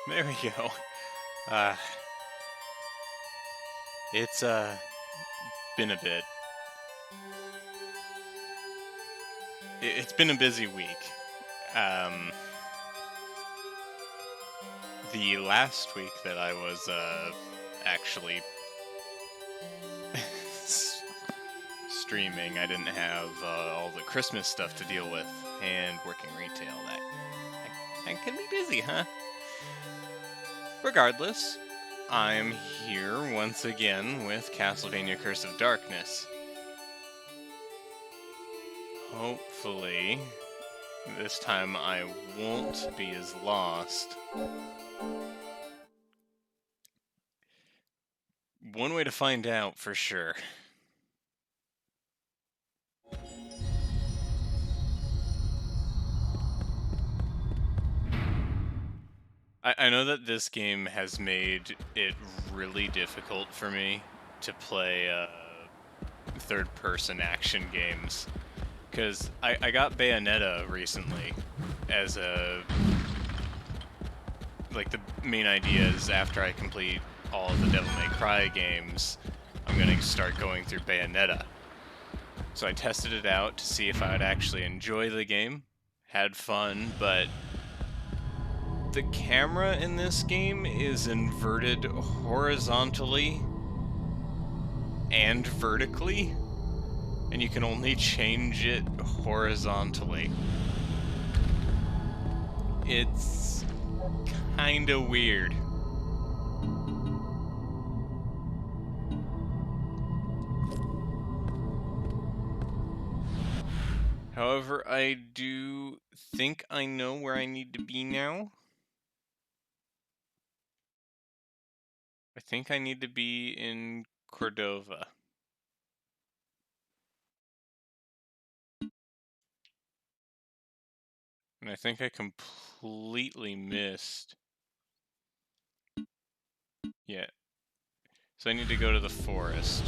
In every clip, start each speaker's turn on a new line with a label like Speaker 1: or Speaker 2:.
Speaker 1: There we go. Uh, it's been a bit. It's been a busy week. Um, the last week that I was actually streaming, I didn't have all the Christmas stuff to deal with, and working retail. That can be busy, huh? Regardless, I'm here once again with Castlevania Curse of Darkness. Hopefully, this time I won't be as lost. One way to find out for sure. I know that this game has made it really difficult for me to play third-person action games. Because I got Bayonetta recently as a... Like, the main idea is after I complete all of the Devil May Cry games, I'm going to start going through Bayonetta. So I tested it out to see if I would actually enjoy the game. Had fun, but the camera in this game is inverted horizontally and vertically, and you can only change it horizontally. It's kinda weird. However, I do think I know where I need to be now. I think I need to be in Cordova. And I think I completely missed. Yeah. So I need to go to the forest.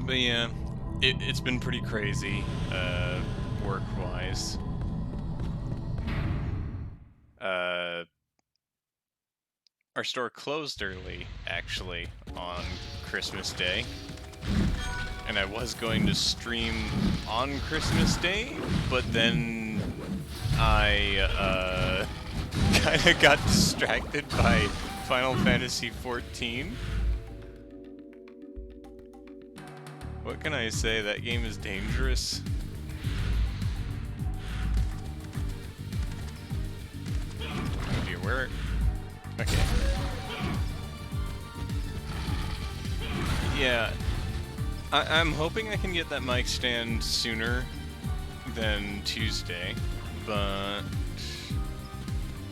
Speaker 1: But yeah, it's been pretty crazy, work-wise. Our store closed early, actually, on Christmas Day. And I was going to stream on Christmas Day, but then I, kinda got distracted by Final Fantasy XIV. What can I say? That game is dangerous. Oh dear, where? Okay. Yeah. I'm hoping I can get that mic stand sooner than Tuesday, but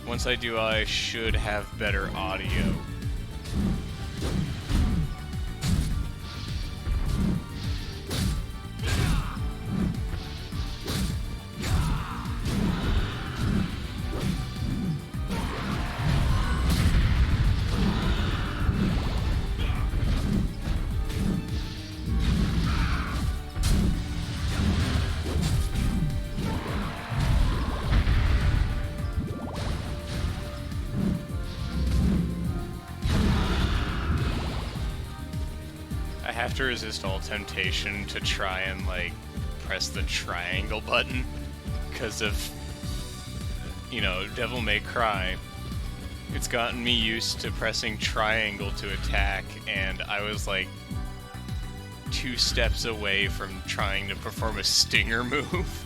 Speaker 1: once I do, I should have better audio. I have to resist all temptation to try and, like, press the triangle button because of, you know, Devil May Cry. It's gotten me used to pressing triangle to attack, and I was, like, 2 steps away from trying to perform a stinger move.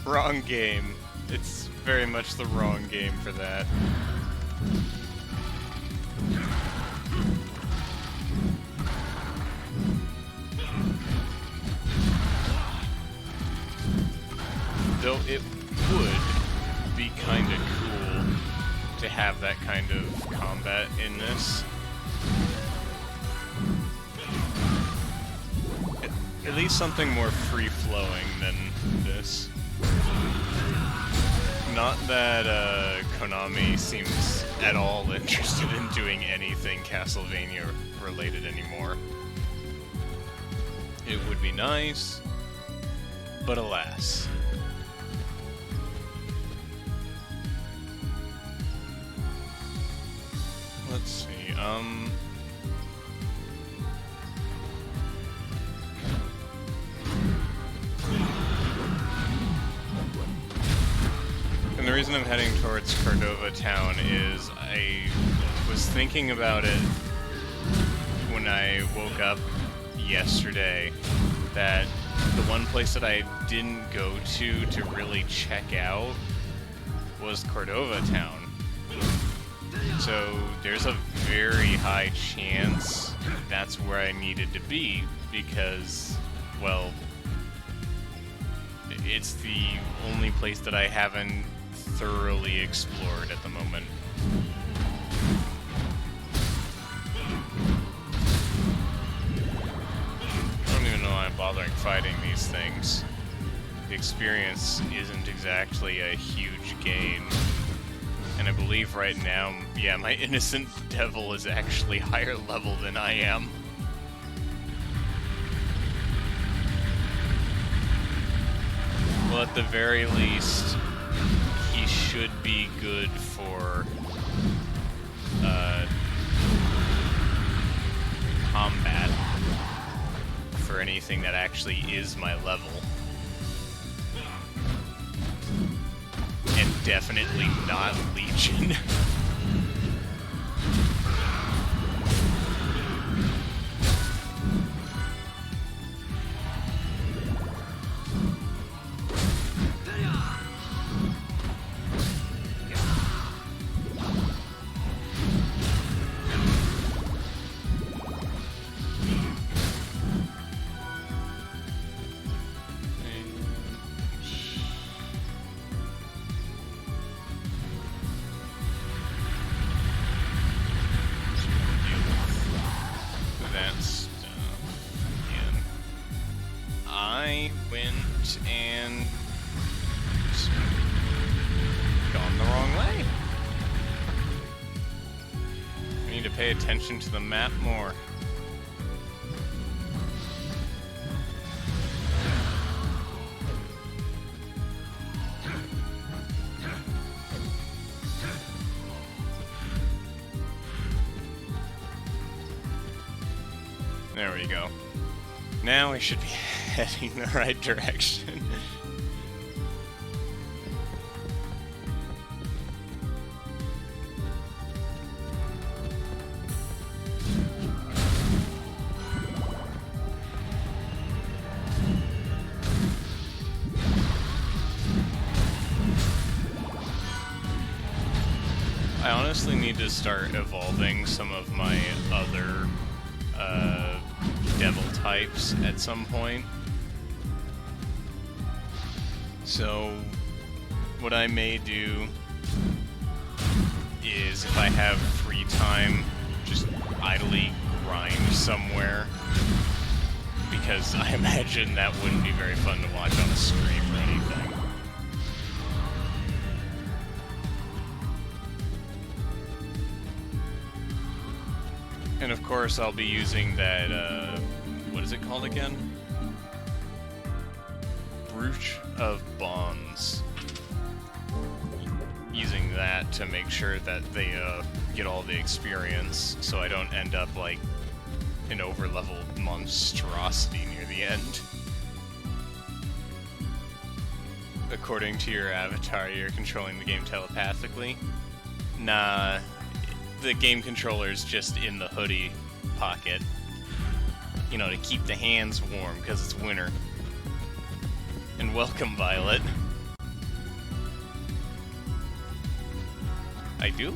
Speaker 1: Wrong game. It's very much the wrong game for that. Though it would be kind of cool to have that kind of combat in this. At least something more free-flowing than this. Not that Konami seems at all interested in doing anything Castlevania related anymore. It would be nice, but alas. Let's see, and the reason I'm heading towards Cordova Town is I was thinking about it when I woke up yesterday, that the one place that I didn't go to really check out was Cordova Town. So there's a very high chance that's where I needed to be, because, well, it's the only place that I haven't thoroughly explored at the moment. I don't even know why I'm bothering fighting these things. The experience isn't exactly a huge gain. And I believe right now, yeah, my innocent devil is actually higher level than I am. Well, at the very least, he should be good for combat, for anything that actually is my level. And definitely not Legion. I went and gone the wrong way. I need to pay attention to the map more. There we go. Now we should be heading the right direction. I honestly need to start evolving some of my other devil types at some point. So what I may do is, if I have free time, just idly grind somewhere, because I imagine that wouldn't be very fun to watch on a stream or anything. And of course I'll be using that, what is it called again? Brooch of Bonds. Using that to make sure that they get all the experience, so I don't end up like an over-leveled monstrosity near the end. According to your avatar, you're controlling the game telepathically? Nah, the game controller's just in the hoodie pocket. You know, to keep the hands warm, because it's winter. And welcome, Violet. I do?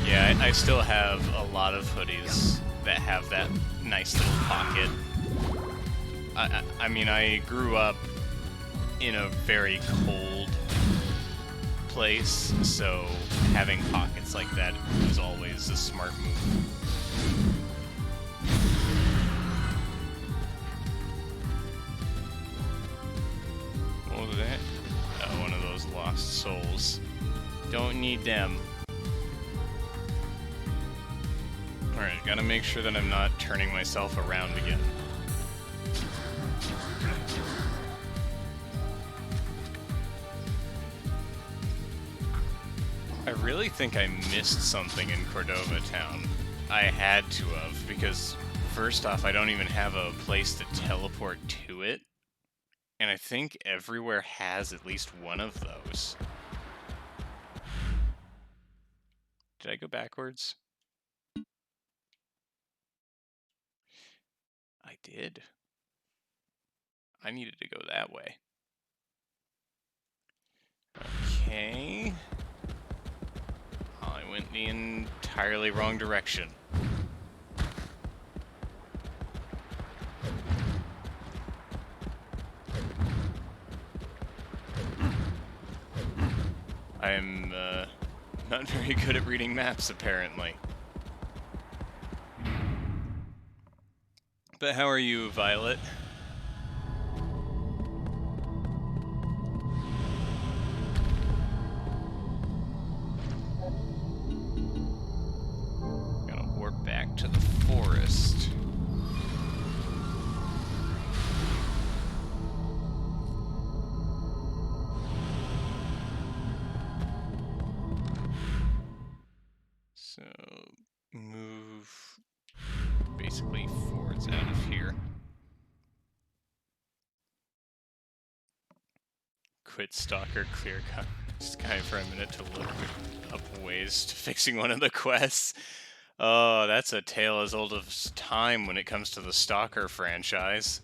Speaker 1: Yeah, I still have a lot of hoodies that have that nice little pocket. I mean, I grew up in a very cold place, so having pockets like that was always a smart move. What was that? Oh, one of those lost souls. Don't need them. Alright, gotta make sure that I'm not turning myself around again. I really think I missed something in Cordova Town. I had to have, because first off, I don't even have a place to teleport to it. And I think everywhere has at least one of those. Did I go backwards? I did. I needed to go that way. Okay. I went the entirely wrong direction. I'm not very good at reading maps, apparently. But how are you, Violet? Gotta warp back to the forest. So, move basically forwards out of here. Quit Stalker Clear Cut. Just kind of for a minute to look up ways to fixing one of the quests. Oh, that's a tale as old as time when it comes to the Stalker franchise.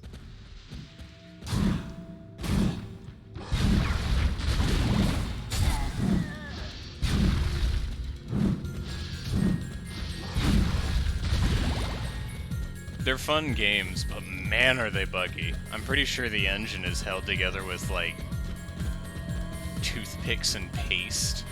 Speaker 1: They're fun games, but man are they buggy. I'm pretty sure the engine is held together with, like, toothpicks and paste.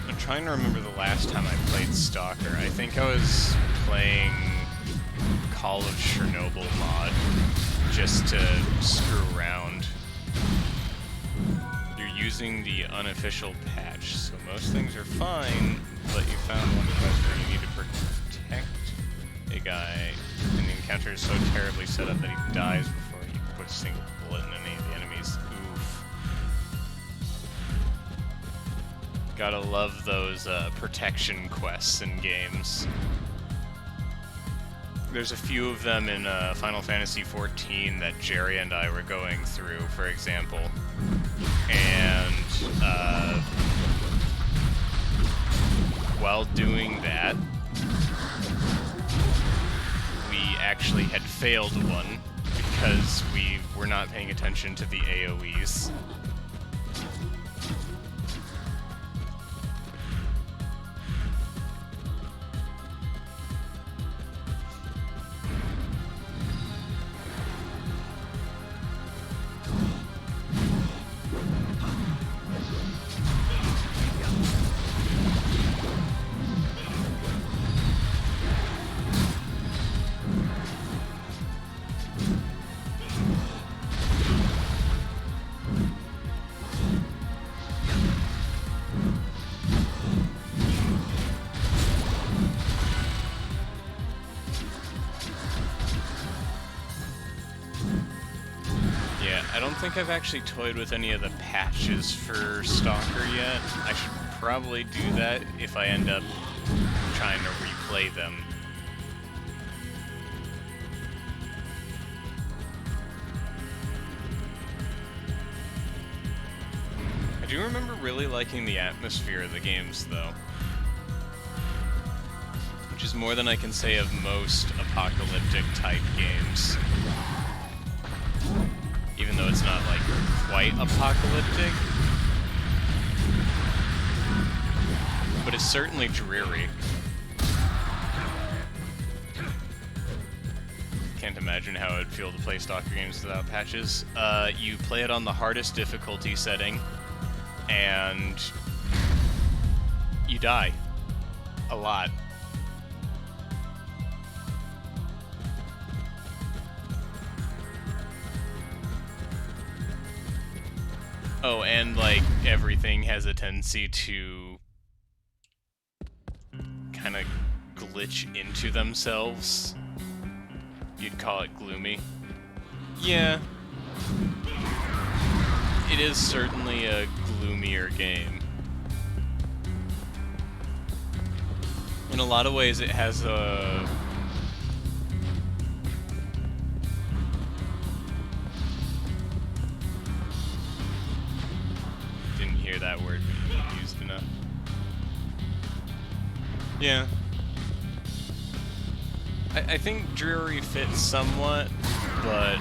Speaker 1: I'm trying to remember the last time I played Stalker. I think I was playing Call of Chernobyl mod just to screw around. You're using the unofficial patch, so most things are fine, but you found one quest where you need to protect a guy, and the encounter is so terribly set up that he dies before he puts a single bullet in any of the enemies. Oof. Gotta love those protection quests in games. There's a few of them in Final Fantasy XIV that Jerry and I were going through, for example. And while doing that, we actually had failed one because we were not paying attention to the AoEs. I don't think I've actually toyed with any of the patches for Stalker yet. I should probably do that if I end up trying to replay them. I do remember really liking the atmosphere of the games, though. I'm which is more than I can say of most apocalyptic type games. Even though it's not like quite apocalyptic. But it's certainly dreary. Can't imagine how it would feel to play Stalker games without patches. You play it on the hardest difficulty setting, and you die. A lot. Oh, and like everything has a tendency to kind of glitch into themselves. You'd call it gloomy. Yeah. It is certainly a gloomier game. In a lot of ways, it has a... Didn't hear that word used enough. Yeah. I think dreary fits somewhat, but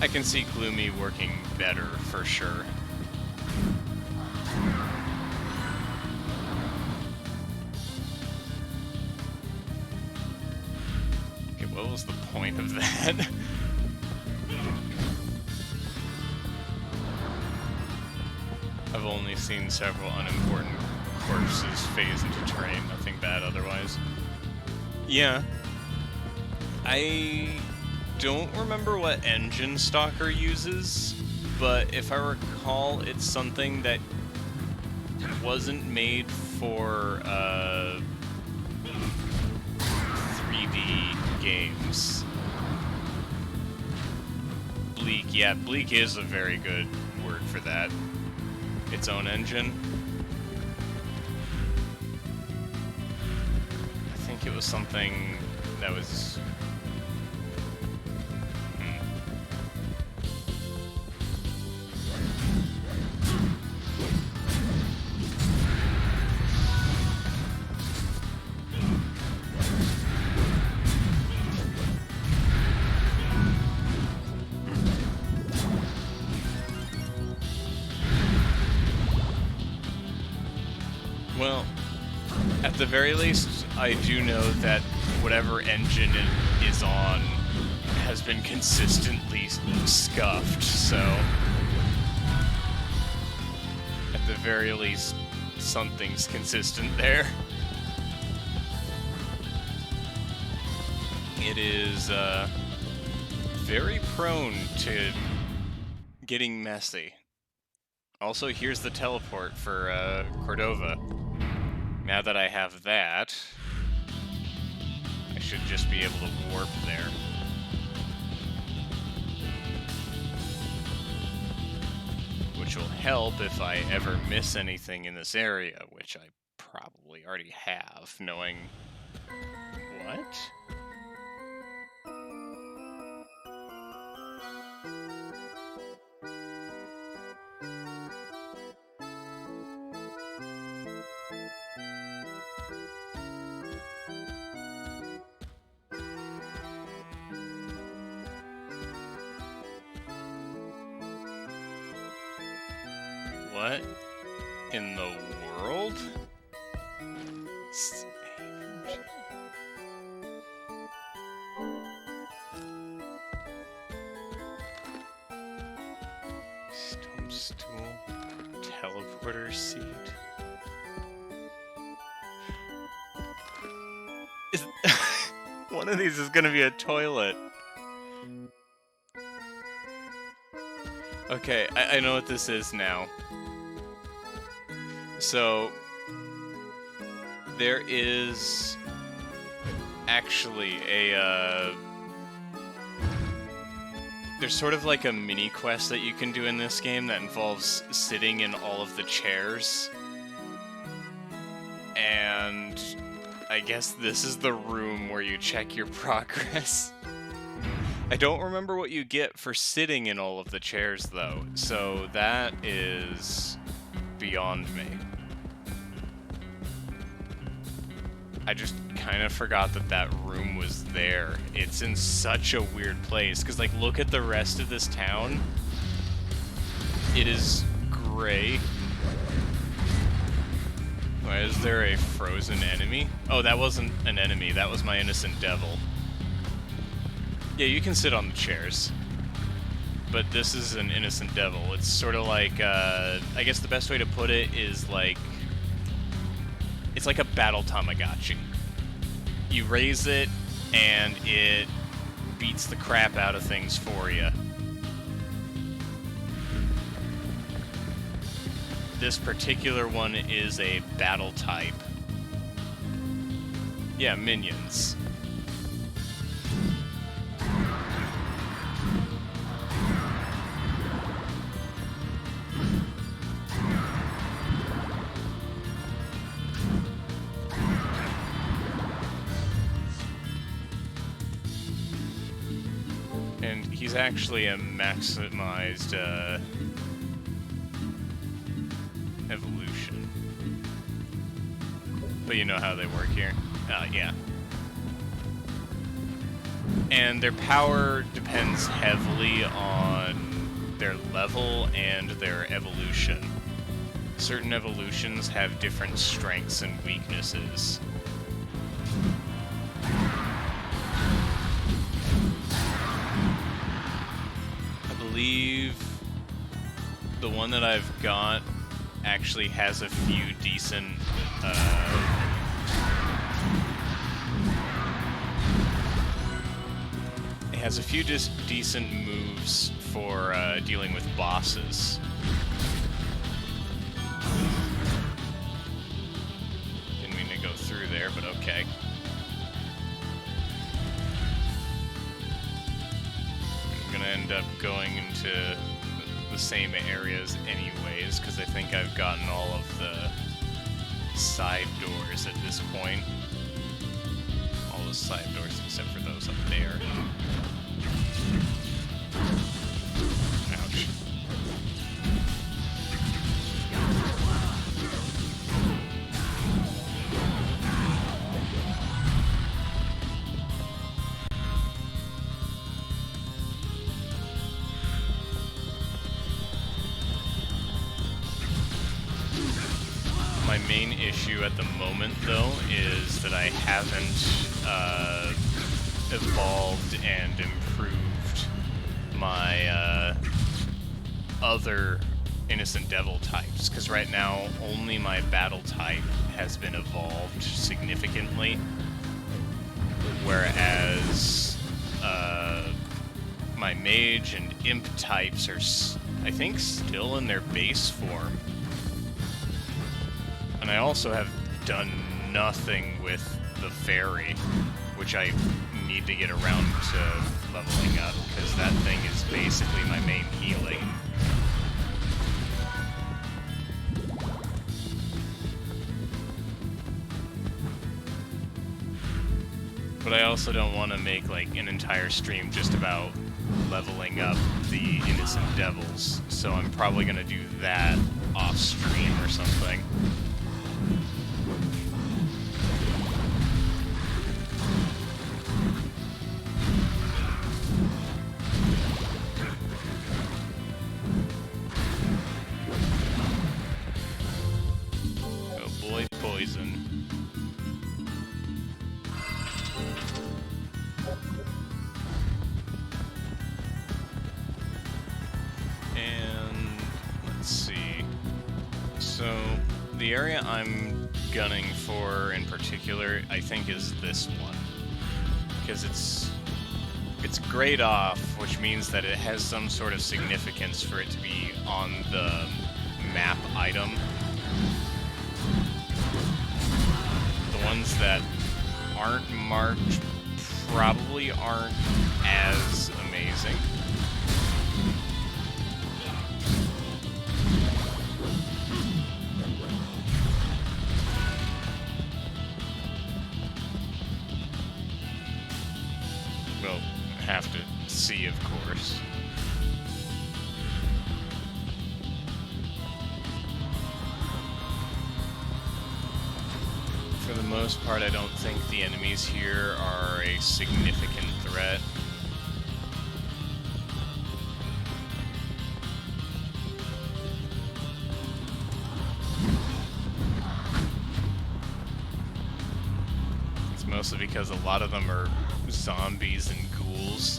Speaker 1: I can see gloomy working better for sure. Okay, what was the point of that? I've only seen several unimportant corpses phase into terrain, nothing bad otherwise. Yeah. I don't remember what engine Stalker uses, but if I recall, it's something that wasn't made for 3D games. Bleak, yeah, Bleak is a very good word for that. Its own engine. I think it was something that was... Well, at the very least, I do know that whatever engine it is on has been consistently scuffed, so at the very least, something's consistent there. It is very prone to getting messy. Also, here's the teleport for Cordova. Now that I have that, I should just be able to warp there. Which will help if I ever miss anything in this area, which I probably already have, knowing... What? What in the world? Stone stool, teleporter seat. One of these is gonna be a toilet. Okay, I know what this is now. So, there is actually a, there's sort of like a mini quest that you can do in this game that involves sitting in all of the chairs. And I guess this is the room where you check your progress. I don't remember what you get for sitting in all of the chairs, though, so that is beyond me. I just kind of forgot that that room was there. It's in such a weird place, because, like, look at the rest of this town. It is gray. Why is there a frozen enemy? Oh, that wasn't an enemy. That was my innocent devil. Yeah, you can sit on the chairs. But this is an innocent devil. It's sort of like, I guess the best way to put it is like... It's like a battle Tamagotchi. You raise it, and it beats the crap out of things for you. This particular one is a battle type. Yeah, minions. And he's actually a maximized, evolution. But you know how they work here? Yeah. And their power depends heavily on their level and their evolution. Certain evolutions have different strengths and weaknesses. I believe the one that I've got actually has a few decent, it has a few decent moves for, dealing with bosses. Didn't mean to go through there, but okay. I'm gonna end up going into the same areas anyways, because I think I've gotten all of the side doors at this point. All the side doors except for those up there. Ouch. My main issue at the moment, though, is that I haven't evolved and improved my other Innocent Devil types, because right now only my battle type has been evolved significantly, whereas my mage and imp types are, I think, still in their base form. And I also have done nothing with the fairy, which I need to get around to leveling up, because that thing is basically my main healing. But I also don't want to make, like, an entire stream just about leveling up the Innocent Devils, so I'm probably going to do that off-stream or something. Poison. And let's see. So the area I'm gunning for in particular, I think, is this one, because it's grayed off, which means that it has some sort of significance for it to be on the map item. Ones that aren't marked probably aren't as amazing. We'll have to see, of course. For the most part, I don't think the enemies here are a significant threat. It's mostly because a lot of them are zombies and ghouls,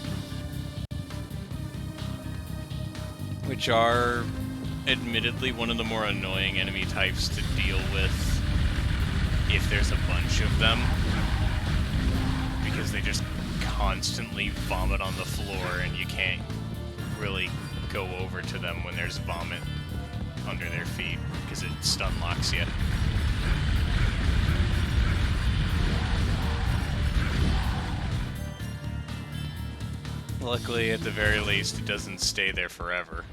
Speaker 1: which are admittedly one of the more annoying enemy types to deal with if there's a bunch of them, because they just constantly vomit on the floor and you can't really go over to them when there's vomit under their feet because it stun locks you. Luckily, at the very least, it doesn't stay there forever.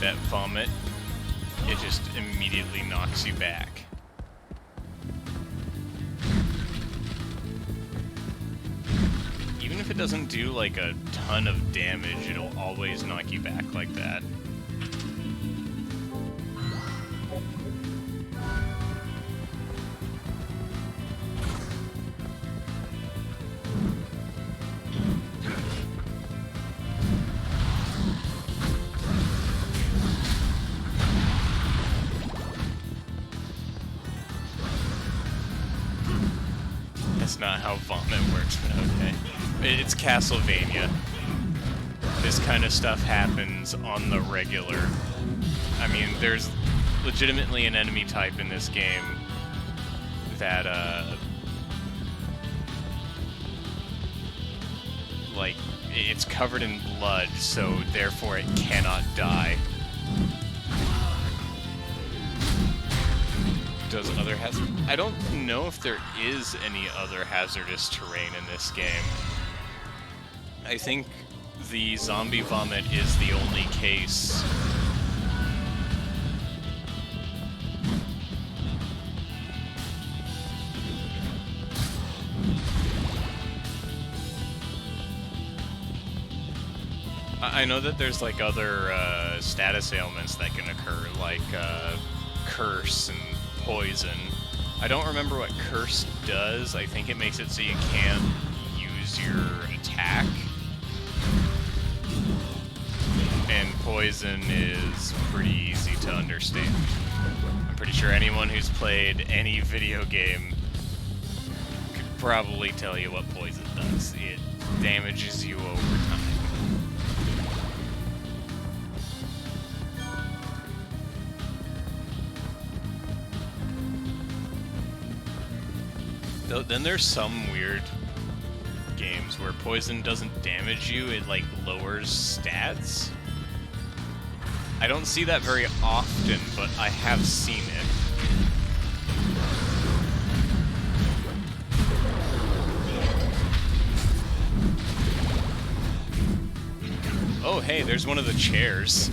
Speaker 1: That vomit, it just immediately knocks you back. Even if it doesn't do like a ton of damage, it'll always knock you back like that. That's not how vomit works, but okay. It's Castlevania. This kind of stuff happens on the regular. I mean, there's legitimately an enemy type in this game that, like, it's covered in blood, so therefore it cannot die. Does other hazard? I don't know if there is any other hazardous terrain in this game. I think the zombie vomit is the only case. I know that there's like other status ailments that can occur, like curse and poison. I don't remember what curse does. I think it makes it so you can't use your attack. And poison is pretty easy to understand. I'm pretty sure anyone who's played any video game could probably tell you what poison does. It damages you over time. Then there's some weird games where poison doesn't damage you, it like lowers stats. I don't see that very often, but I have seen it. Oh hey, there's one of the chairs.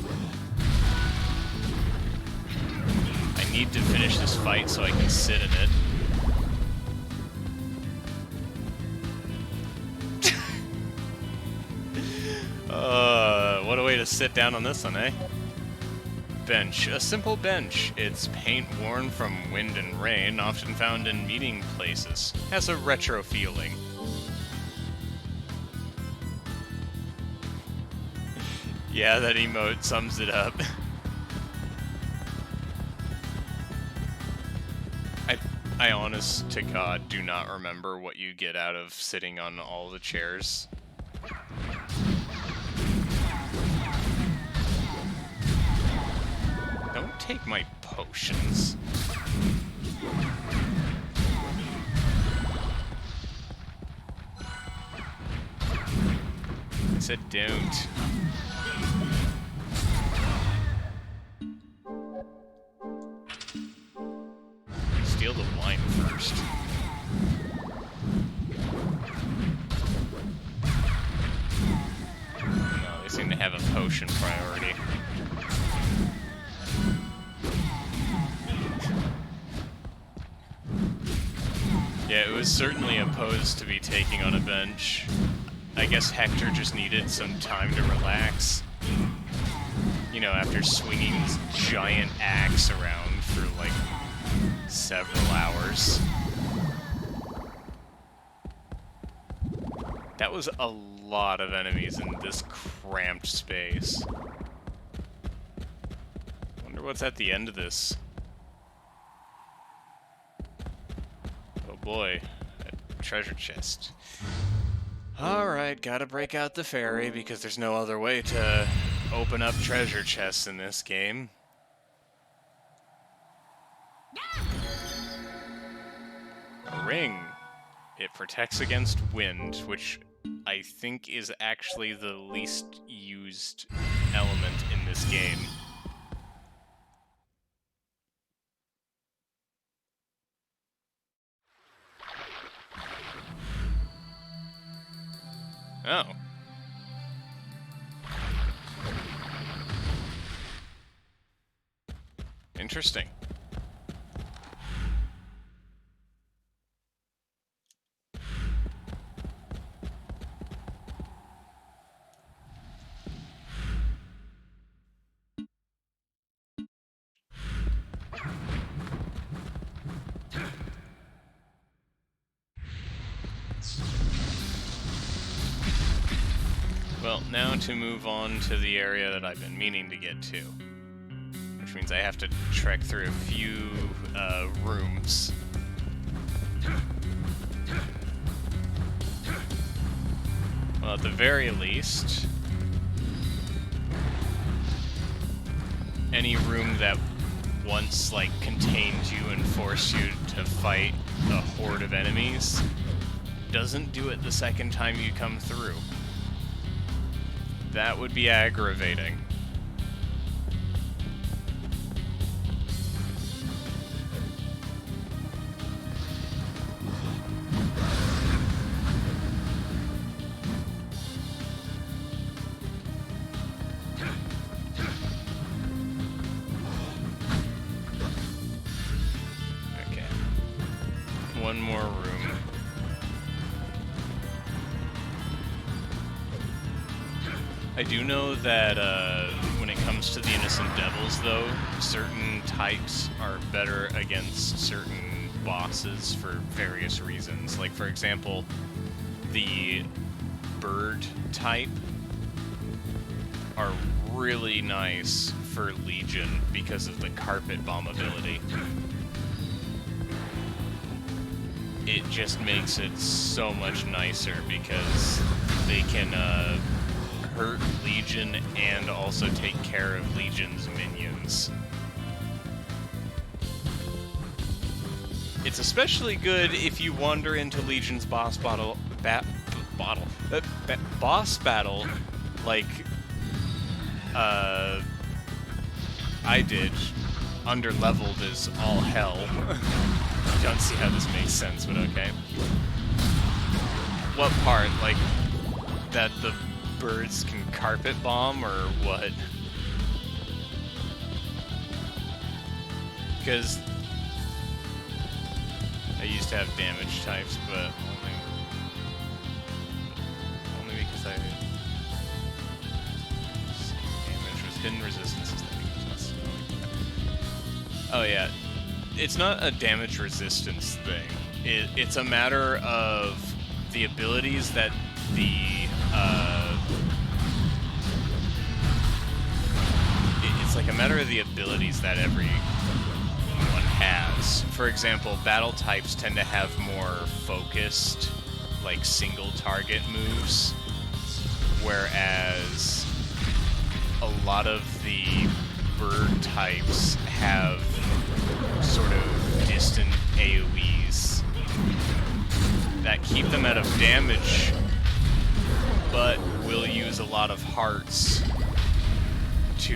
Speaker 1: I need to finish this fight so I can sit in it. What a way to sit down on this one, eh? Bench. A simple bench. It's paint worn from wind and rain, often found in meeting places. Has a retro feeling. Yeah, that emote sums it up. I honest to God do not remember what you get out of sitting on all the chairs. Don't take my potions. I said don't. the wine first. No, they seem to have a potion priority. Yeah, it was certainly a pose to be taking on a bench. I guess Hector just needed some time to relax. You know, after swinging his giant axe around for, like, several hours. That was a lot of enemies in this cramped space. Wonder what's at the end of this. Oh boy, a treasure chest. Alright, gotta break out the ferry because there's no other way to open up treasure chests in this game. A ring. It protects against wind, which I think is actually the least used element in this game. Oh. Interesting. Well, now to move on to the area that I've been meaning to get to. Which means I have to trek through a few rooms. Well, at the very least, any room that once, like, contained you and forced you to fight a horde of enemies doesn't do it the second time you come through. That would be aggravating. Okay. One more room. I do know that when it comes to the Innocent Devils, though, certain types are better against certain bosses for various reasons. Like, for example, the bird type are really nice for Legion because of the carpet bomb ability. It just makes it so much nicer because they can hurt Legion and also take care of Legion's minions. It's especially good if you wander into Legion's boss battle, boss battle, like I did, under-leveled as all hell. Don't see how this makes sense, but okay. What part? Like, that the birds can carpet bomb, or what? Because I used to have damage types, but only because I damage with hidden resistances that becomes less. Oh yeah, it's not a damage resistance thing. It's a matter of the abilities that it's like a matter of the abilities that everyone has. For example, battle types tend to have more focused, like, single target moves, whereas a lot of the bird types have sort of distant AoEs that keep them out of damage, but will use a lot of hearts to,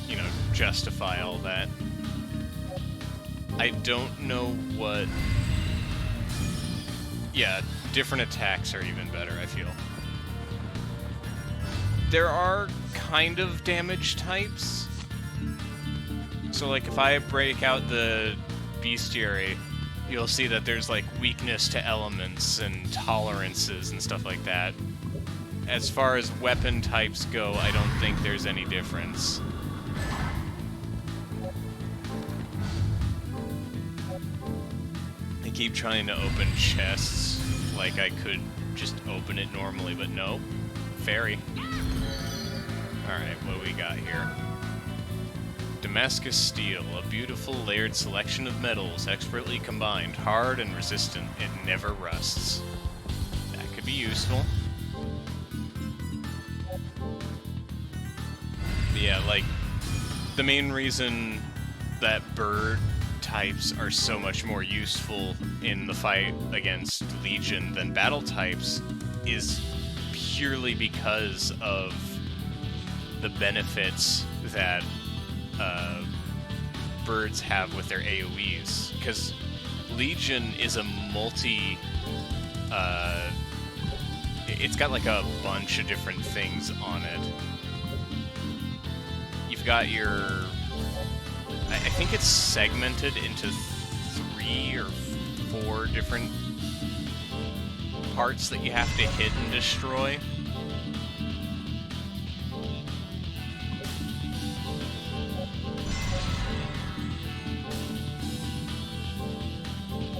Speaker 1: you know, justify all that. I don't know what... Yeah, different attacks are even better, I feel. There are kind of damage types. So, like, if I break out the bestiary, you'll see that there's, like, weakness to elements and tolerances and stuff like that. As far as weapon types go, I don't think there's any difference. I keep trying to open chests like I could just open it normally, but no. Fairy. Alright, what do we got here? Damascus steel, a beautiful layered selection of metals, expertly combined, hard and resistant, it never rusts. That could be useful. But yeah, like, the main reason that bird types are so much more useful in the fight against Legion than battle types is purely because of the benefits that birds have with their AoEs. Because Legion is a multi... it's got like a bunch of different things on it. You've got your... I think it's segmented into 3 or 4 different parts that you have to hit and destroy.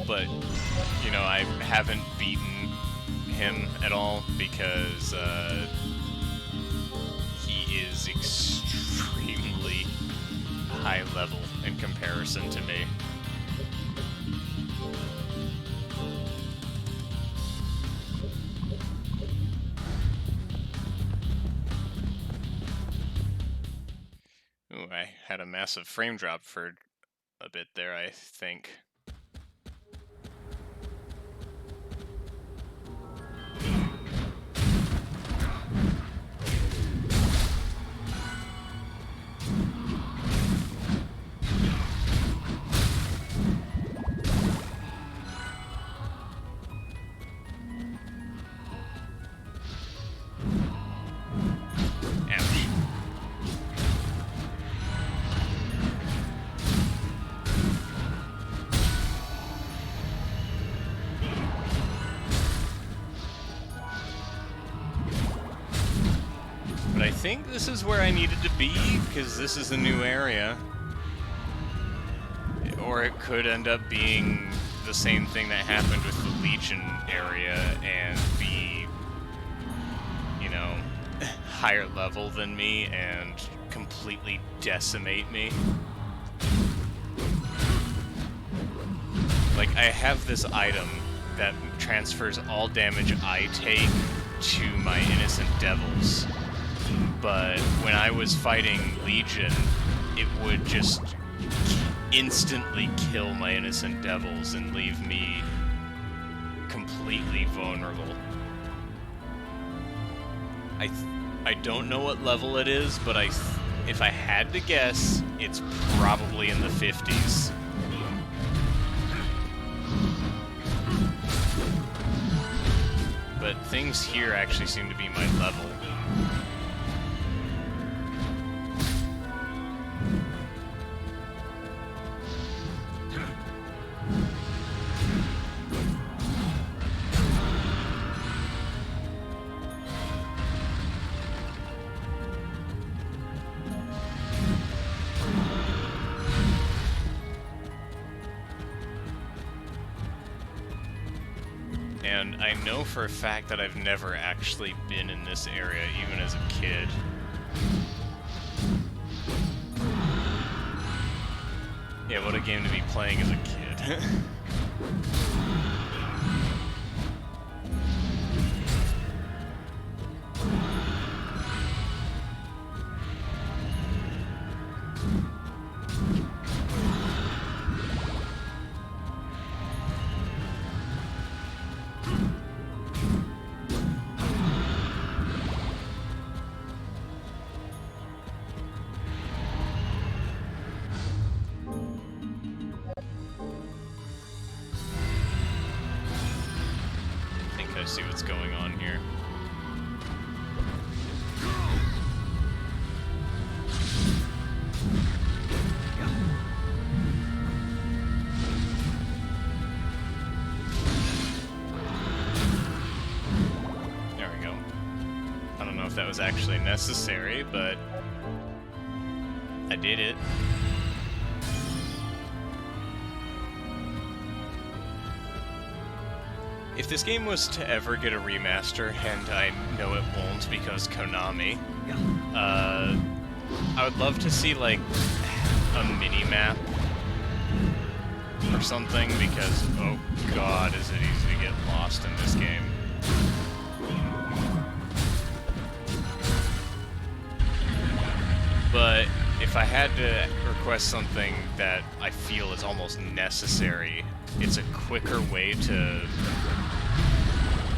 Speaker 1: But, you know, I haven't beaten him at all because he is extremely high level in comparison to me. Ooh, I had a massive frame drop for a bit there, I think. But I think this is where I needed to be, because this is a new area. Or it could end up being the same thing that happened with the Legion area and be, you know, higher level than me and completely decimate me. Like, I have this item that transfers all damage I take to my innocent devils. But when I was fighting Legion, it would just instantly kill my innocent devils and leave me completely vulnerable. I don't know what level it is, but if I had to guess, it's probably in the 50s. But things here actually seem to be my level. And I know for a fact that I've never actually been in this area, even as a kid. Yeah, what a game to be playing as a kid. see what's going on here. There we go. I don't know if that was actually necessary, but I did it. If this game was to ever get a remaster, and I know it won't because Konami, I would love to see, like, a mini-map or something, because, oh god, is it easy to get lost in this game. But if I had to request something that I feel is almost necessary, it's a quicker way to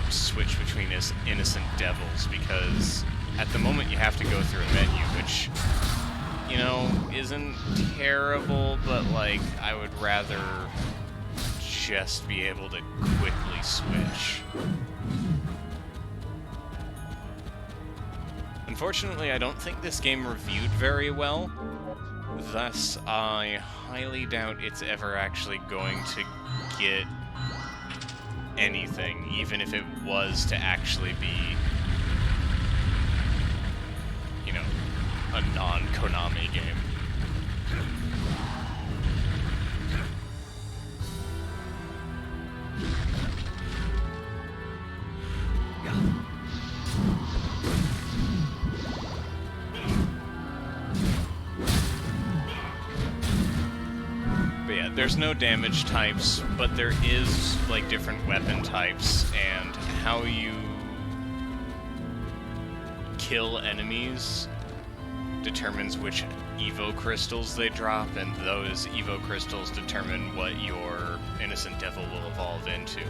Speaker 1: switch between innocent devils, because at the moment you have to go through a menu, which, you know, isn't terrible, but, like, I would rather just be able to quickly switch. Unfortunately, I don't think this game reviewed very well, thus I highly doubt it's ever actually going to get anything, even if it was to actually be, you know, a non-Konami game. There's no damage types, but there is, like, different weapon types, and how you kill enemies determines which Evo crystals they drop, and those Evo crystals determine what your innocent devil will evolve into.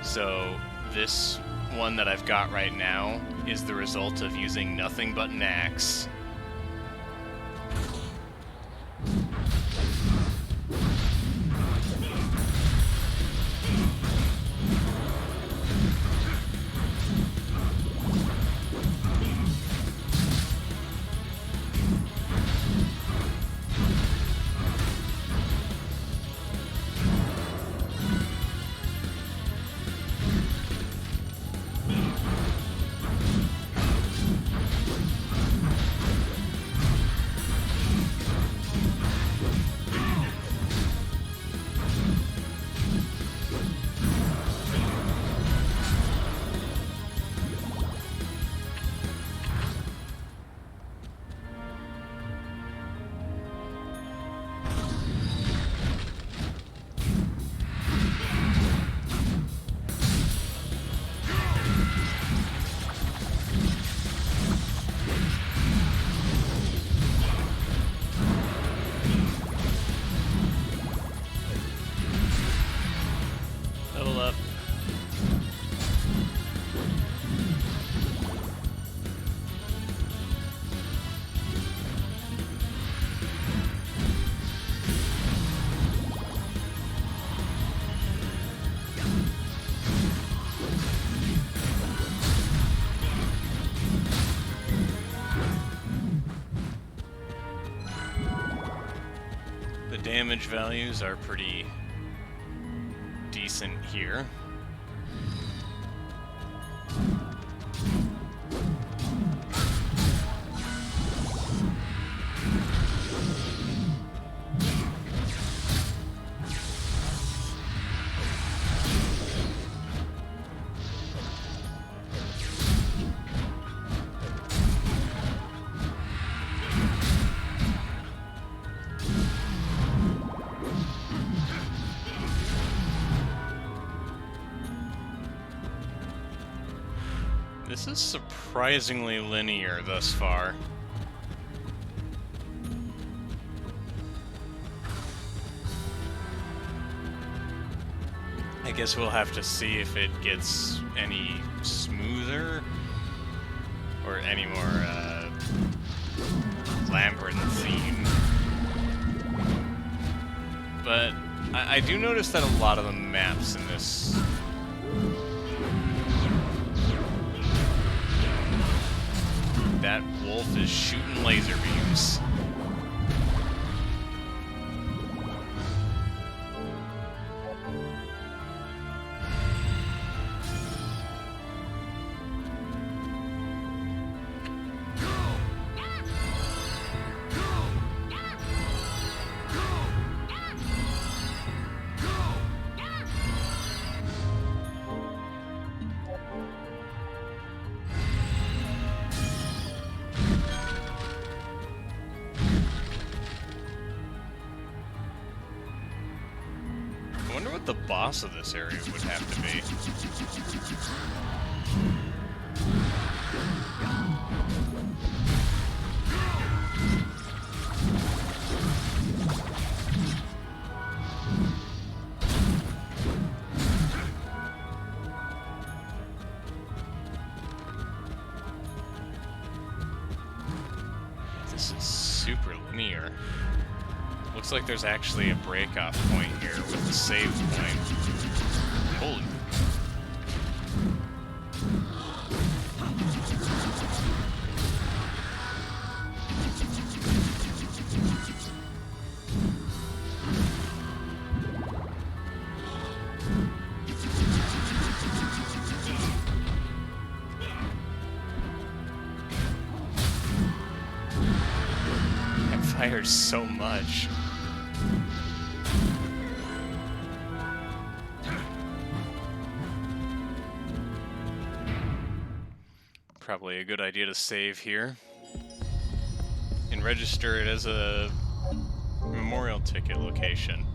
Speaker 1: So this one that I've got right now is the result of using nothing but an axe. Damage values are pretty decent here. This is surprisingly linear thus far. I guess we'll have to see if it gets any smoother or any more labyrinthine. But I do notice that a lot of the maps in this that wolf is shooting laser beams. I wonder what the boss of this area would have to be. This is super linear. Looks like there's actually a break-off point here with the save point. Holy. That fires so much. Probably a good idea to save here and register it as a memorial ticket location.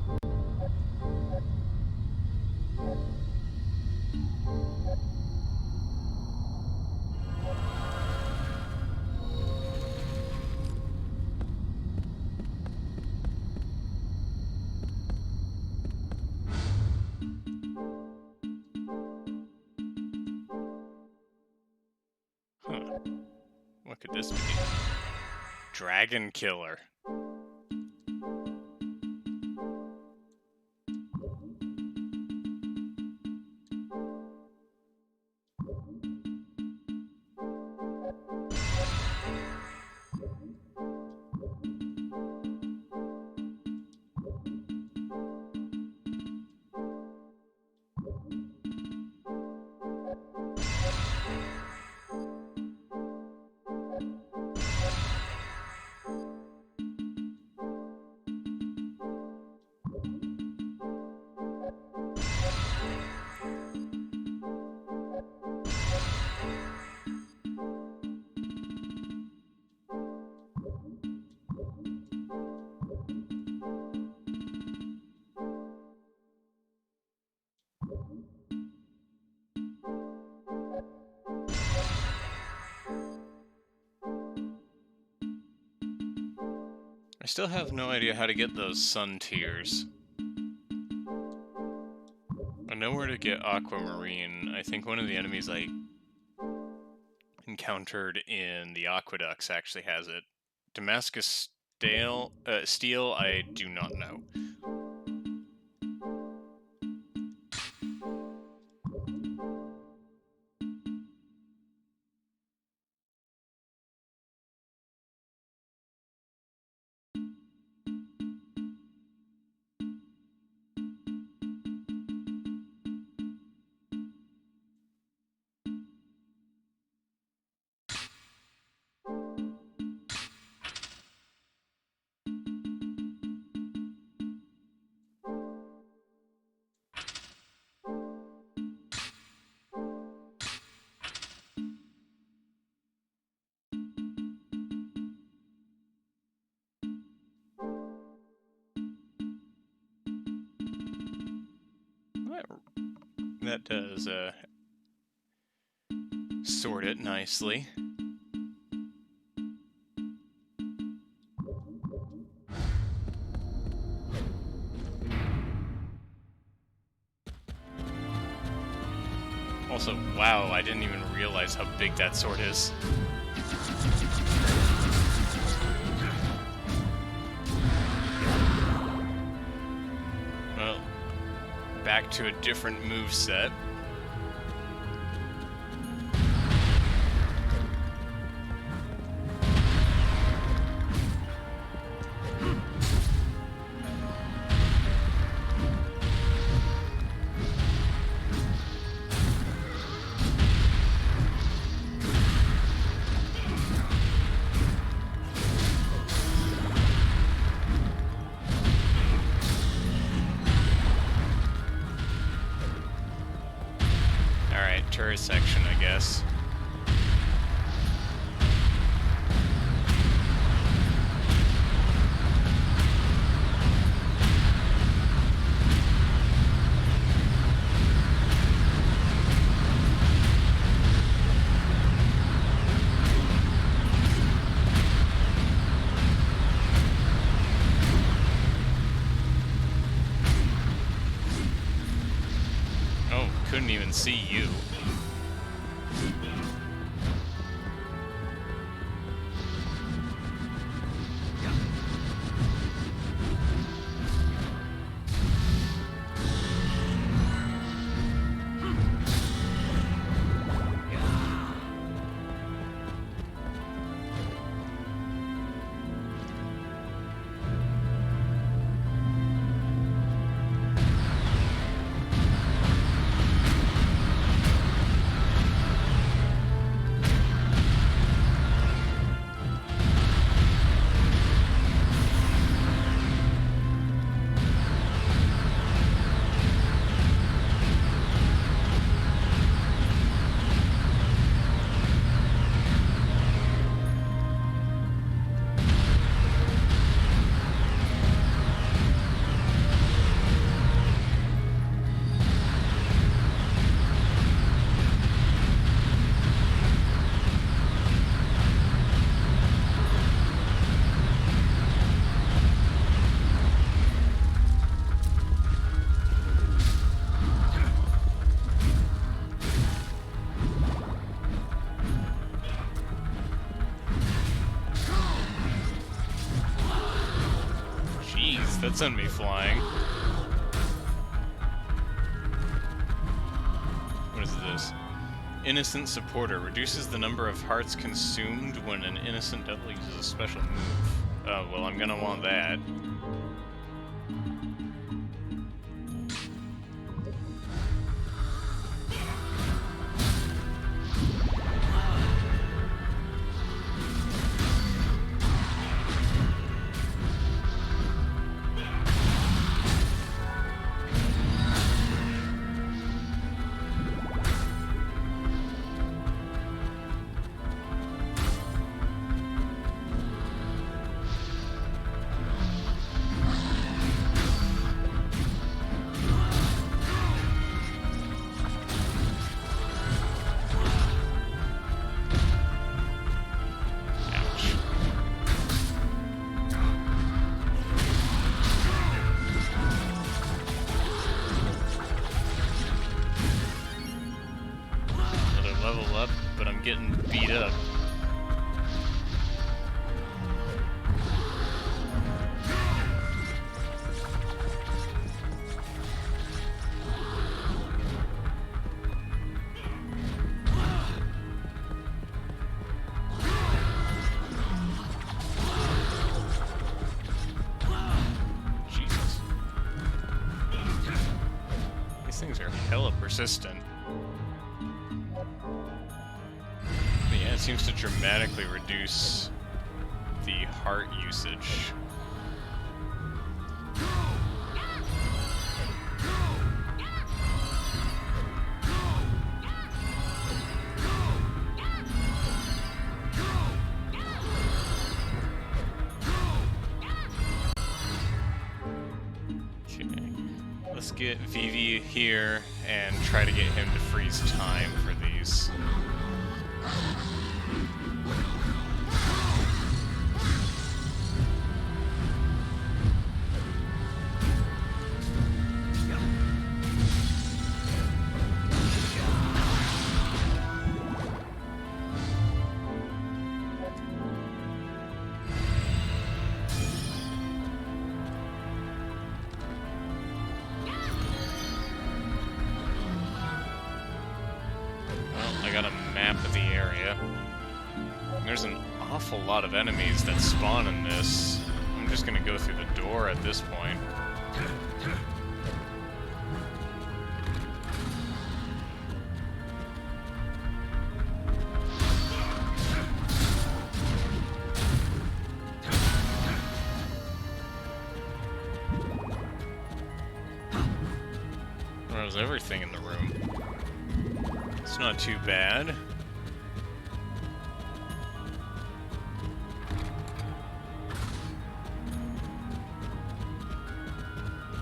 Speaker 1: Huh. What could this be? Dragon Killer. I still have no idea how to get those sun tears. I know where to get aquamarine. I think one of the enemies I encountered in the aqueducts actually has it. Damascus steel, I do not know. That does sort it nicely. Also, wow, I didn't even realize how big that sword is. Well, back to a different moveset. see you. That sent me flying. What is this? Innocent Supporter. Reduces the number of hearts consumed when an innocent devil uses a special move. Oh, well, I'm gonna want that. Level up, but I'm getting beat up. Jesus. These things are hella persistent. It seems to dramatically reduce the heart usage. Okay, let's get Vivi here and try to get him to freeze time for these. Got a map of the area. There's an awful lot of enemies that spawn in this. I'm just gonna go through the door at this point. There's everything in the room. It's not too bad.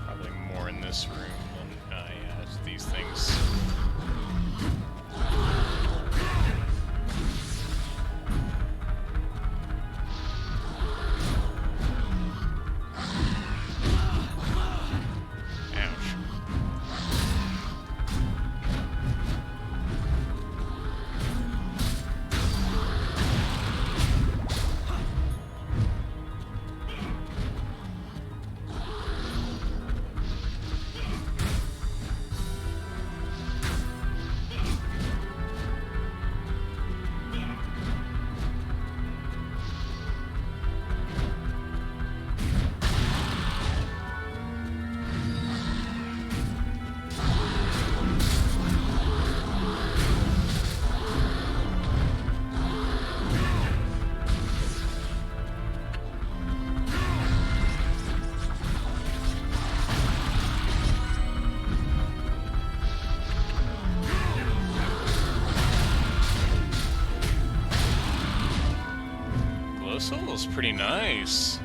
Speaker 1: Probably more in this room than, yeah, it's these things. Ouch. Low solo's pretty nice.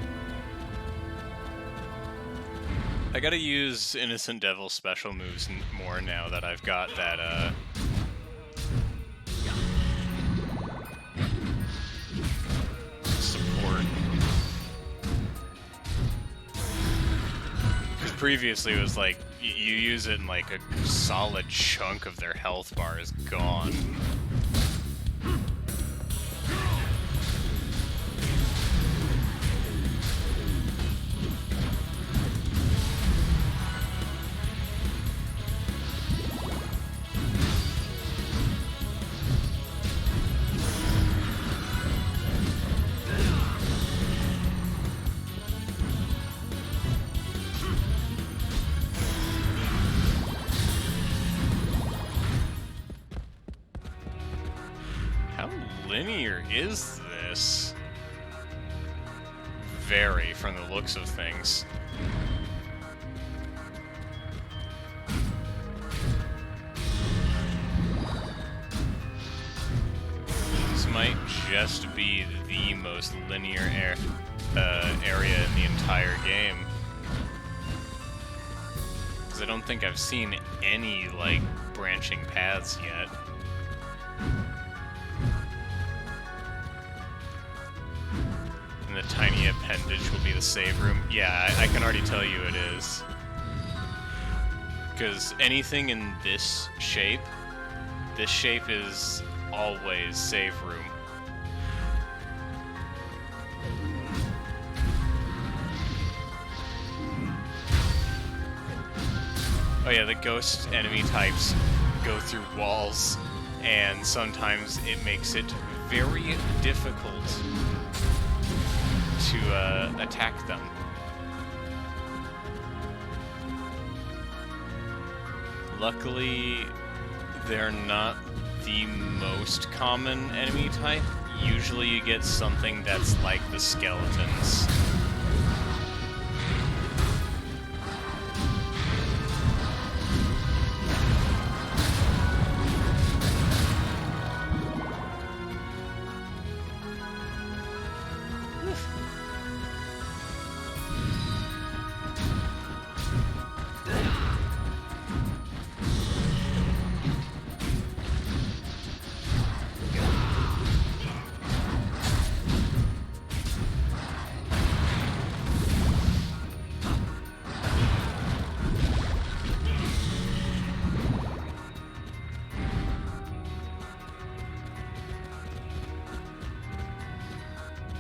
Speaker 1: I gotta use Innocent Devil's special moves more now that I've got that, support. Because previously it was like, you use it and like a solid chunk of their health bar is gone. How linear is this? Very, from the looks of things. This might just be the most linear area in the entire game. Because I don't think I've seen any, like, branching paths yet. And the tiny appendage will be the save room. Yeah, I can already tell you it is. Because anything in this shape is always save room. Oh yeah, the ghost enemy types go through walls, and sometimes it makes it very difficult to attack them. Luckily, they're not the most common enemy type. Usually you get something that's like the skeletons.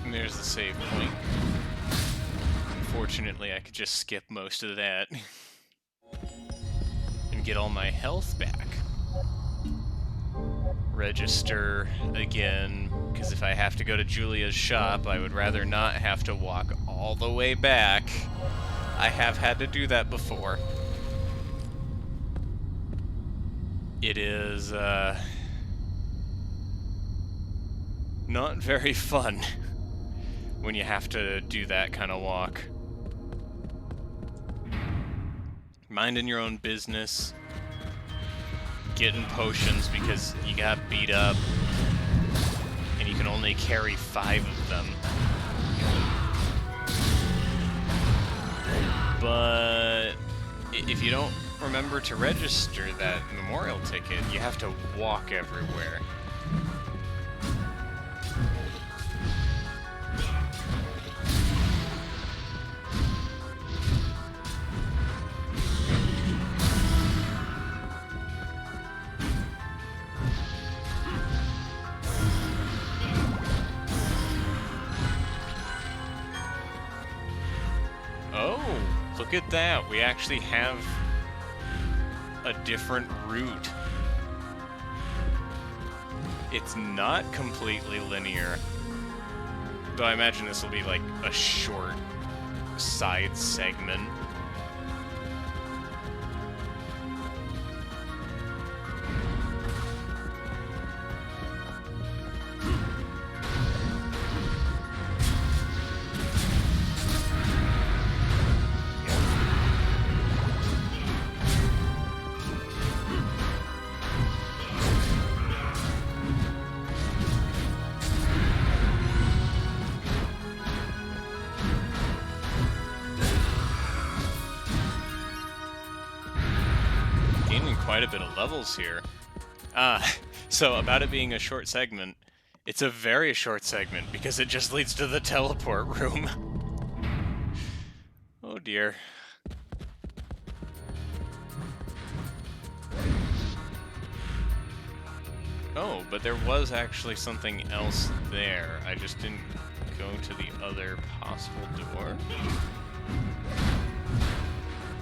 Speaker 1: And there's the save point. Unfortunately, I could just skip most of that and get all my health back. Register again, because if I have to go to Julia's shop, I would rather not have to walk all the way back. I have had to do that before. It is, not very fun when you have to do that kind of walk. Minding your own business, getting potions because you got beat up, and you can only carry 5 of them. But if you don't remember to register that memorial ticket, you have to walk everywhere. Oh, look at that. We actually have a different route. It's not completely linear, though I imagine this will be like a short side segment. quite a bit of levels here. So about it being a short segment, it's a very short segment because it just leads to the teleport room. Oh dear. Oh, but there was actually something else there. I just didn't go to the other possible door.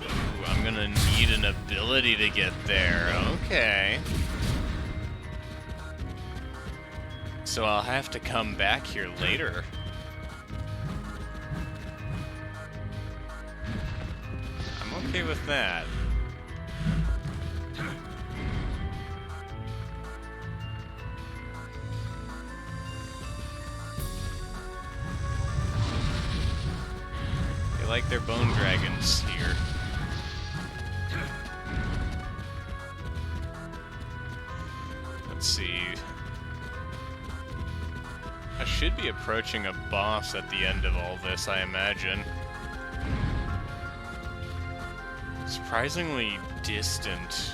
Speaker 1: Ooh, I'm gonna need an ability to get there. Okay. So I'll have to come back here later. I'm okay with that. They like their bone dragons here. Let's see. I should be approaching a boss at the end of all this, I imagine. Surprisingly distant,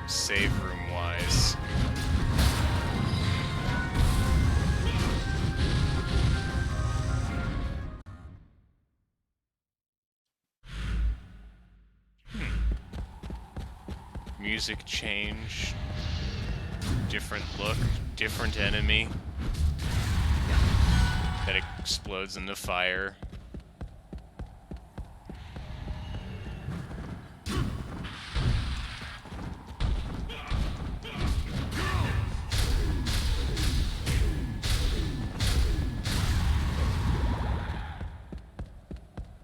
Speaker 1: save room-wise. Music change, different look, different enemy that explodes into fire.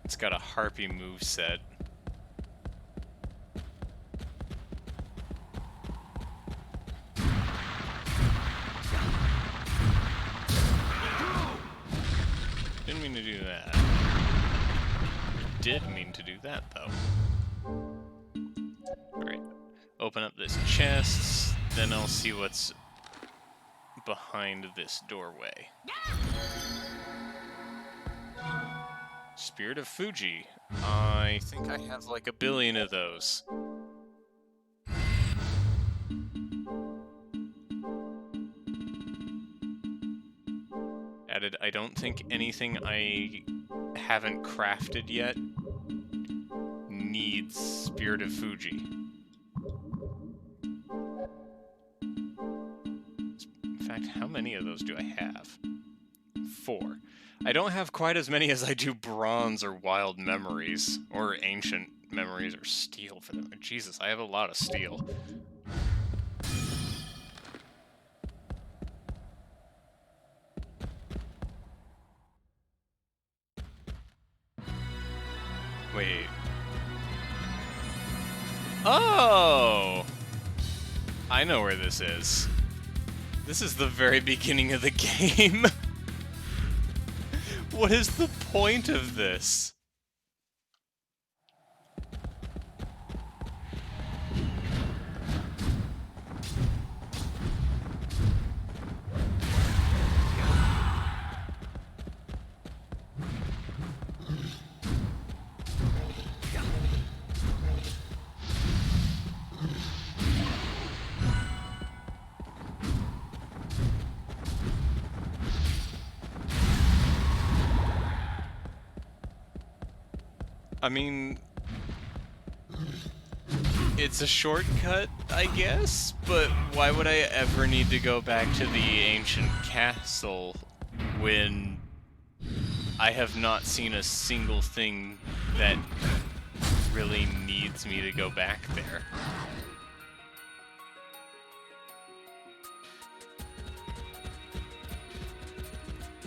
Speaker 1: It's got a harpy moveset. Didn't mean to do that. Did mean to do that, though. Alright. Open up this chest, then I'll see what's behind this doorway. Spirit of Fuji. I think I have like 1 billion of those. Added, I don't think anything I haven't crafted yet needs Spirit of Fuji. In fact, how many of those do I have? 4. I don't have quite as many as I do bronze or wild memories, or ancient memories, or steel for them. Jesus, I have a lot of steel. Wait. Oh! I know where this is. This is the very beginning of the game. What is the point of this? I mean, it's a shortcut, I guess, but why would I ever need to go back to the ancient castle when I have not seen a single thing that really needs me to go back there?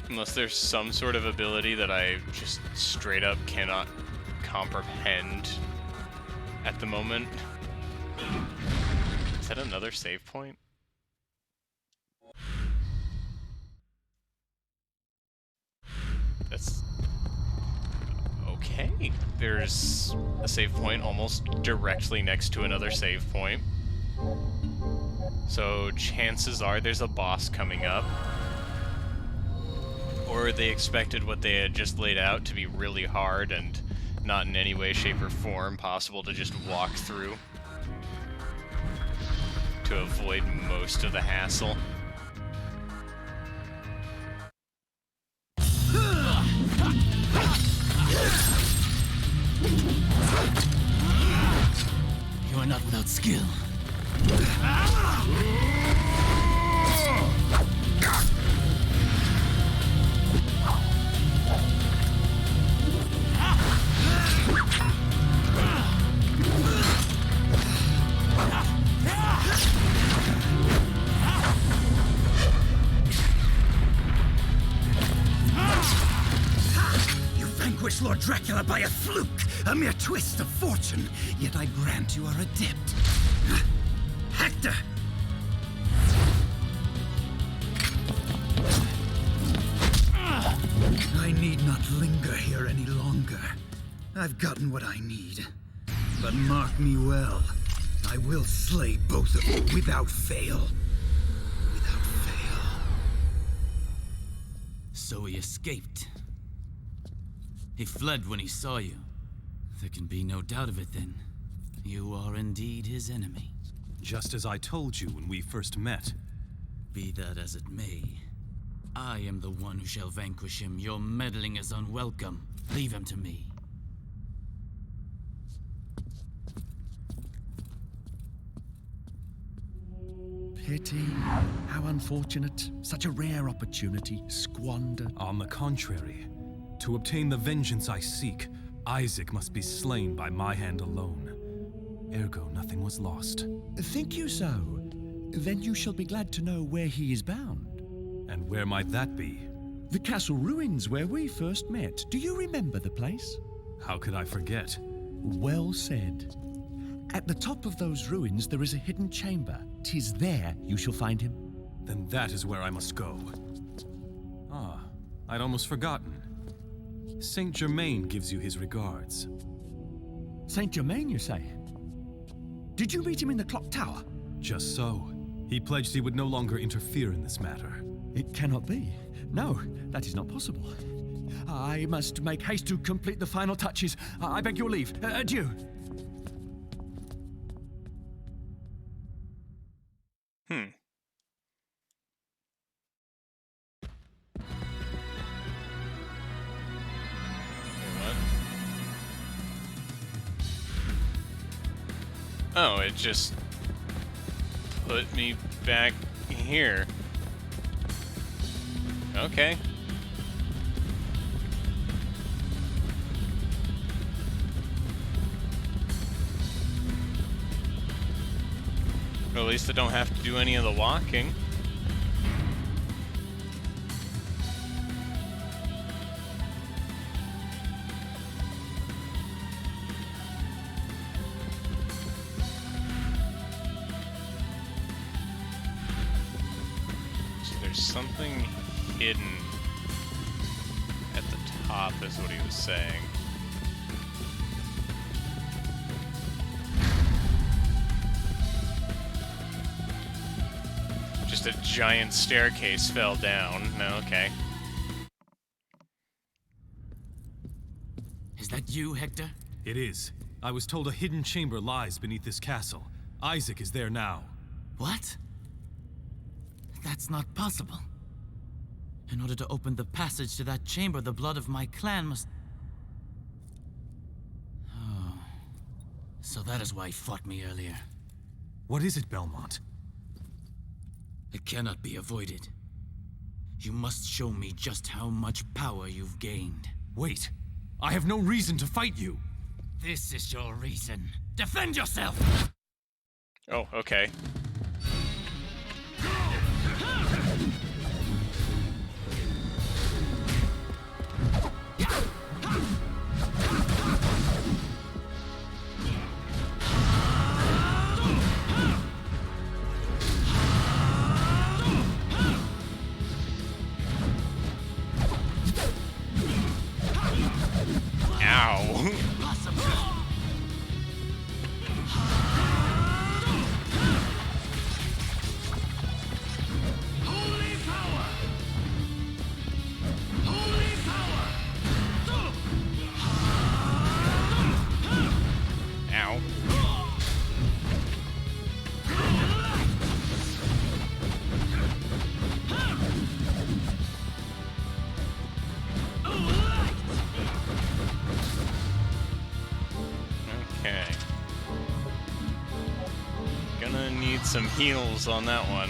Speaker 1: Unless there's some sort of ability that I just straight up cannot comprehend at the moment. Is that another save point? That's... okay. There's a save point almost directly next to another save point. So chances are there's a boss coming up. Or they expected what they had just laid out to be really hard and not in any way, shape, or form possible to just walk through. to avoid most of the hassle.
Speaker 2: You are not without skill.
Speaker 3: You vanquished Lord Dracula by a fluke, a mere twist of fortune, yet I grant you are adept. Hector! I need not linger here any longer. I've gotten what I need. But mark me well, I will slay both of you without fail. Without fail.
Speaker 2: So he escaped. He fled when he saw you. There can be no doubt of it then. You are indeed his enemy.
Speaker 4: Just as I told you when we first met.
Speaker 2: Be that as it may, I am the one who shall vanquish him. Your meddling is unwelcome. Leave him to me.
Speaker 5: Pity. How unfortunate. Such a rare opportunity squandered.
Speaker 4: On the contrary, to obtain the vengeance I seek, Isaac must be slain by my hand alone. Ergo, nothing was lost.
Speaker 5: Think you so? Then you shall be glad to know where he is bound.
Speaker 4: And where might that be?
Speaker 5: The castle ruins where we first met. Do you remember the place?
Speaker 4: How could I forget?
Speaker 5: Well said. At the top of those ruins there is a hidden chamber. 'Tis there you shall find him.
Speaker 4: Then that is where I must go. Ah, I'd almost forgotten. Saint Germain gives you his regards.
Speaker 5: Saint Germain, you say? Did you meet him in the clock tower?
Speaker 4: Just so. He pledged he would no longer interfere in this matter.
Speaker 5: It cannot be. No, that is not possible. I must make haste to complete the final touches. I beg your leave. Adieu.
Speaker 1: Oh, it just put me back here. Okay. Well, at least I don't have to do any of the walking. Something hidden at the top is what he was saying. Just a giant staircase fell down. No, okay.
Speaker 2: Is that you, Hector?
Speaker 4: It is. I was told a hidden chamber lies beneath this castle. Isaac is there now.
Speaker 2: What? That's not possible. In order to open the passage to that chamber, the blood of my clan must... Oh. So that is why he fought me earlier.
Speaker 4: What is it, Belmont?
Speaker 2: It cannot be avoided. You must show me just how much power you've gained.
Speaker 4: Wait. I have no reason to fight you.
Speaker 2: This is your reason. Defend yourself!
Speaker 1: Oh, okay. Ow. some heals on that one.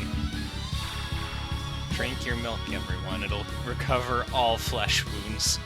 Speaker 1: Drink your milk, everyone. It'll recover all flesh wounds.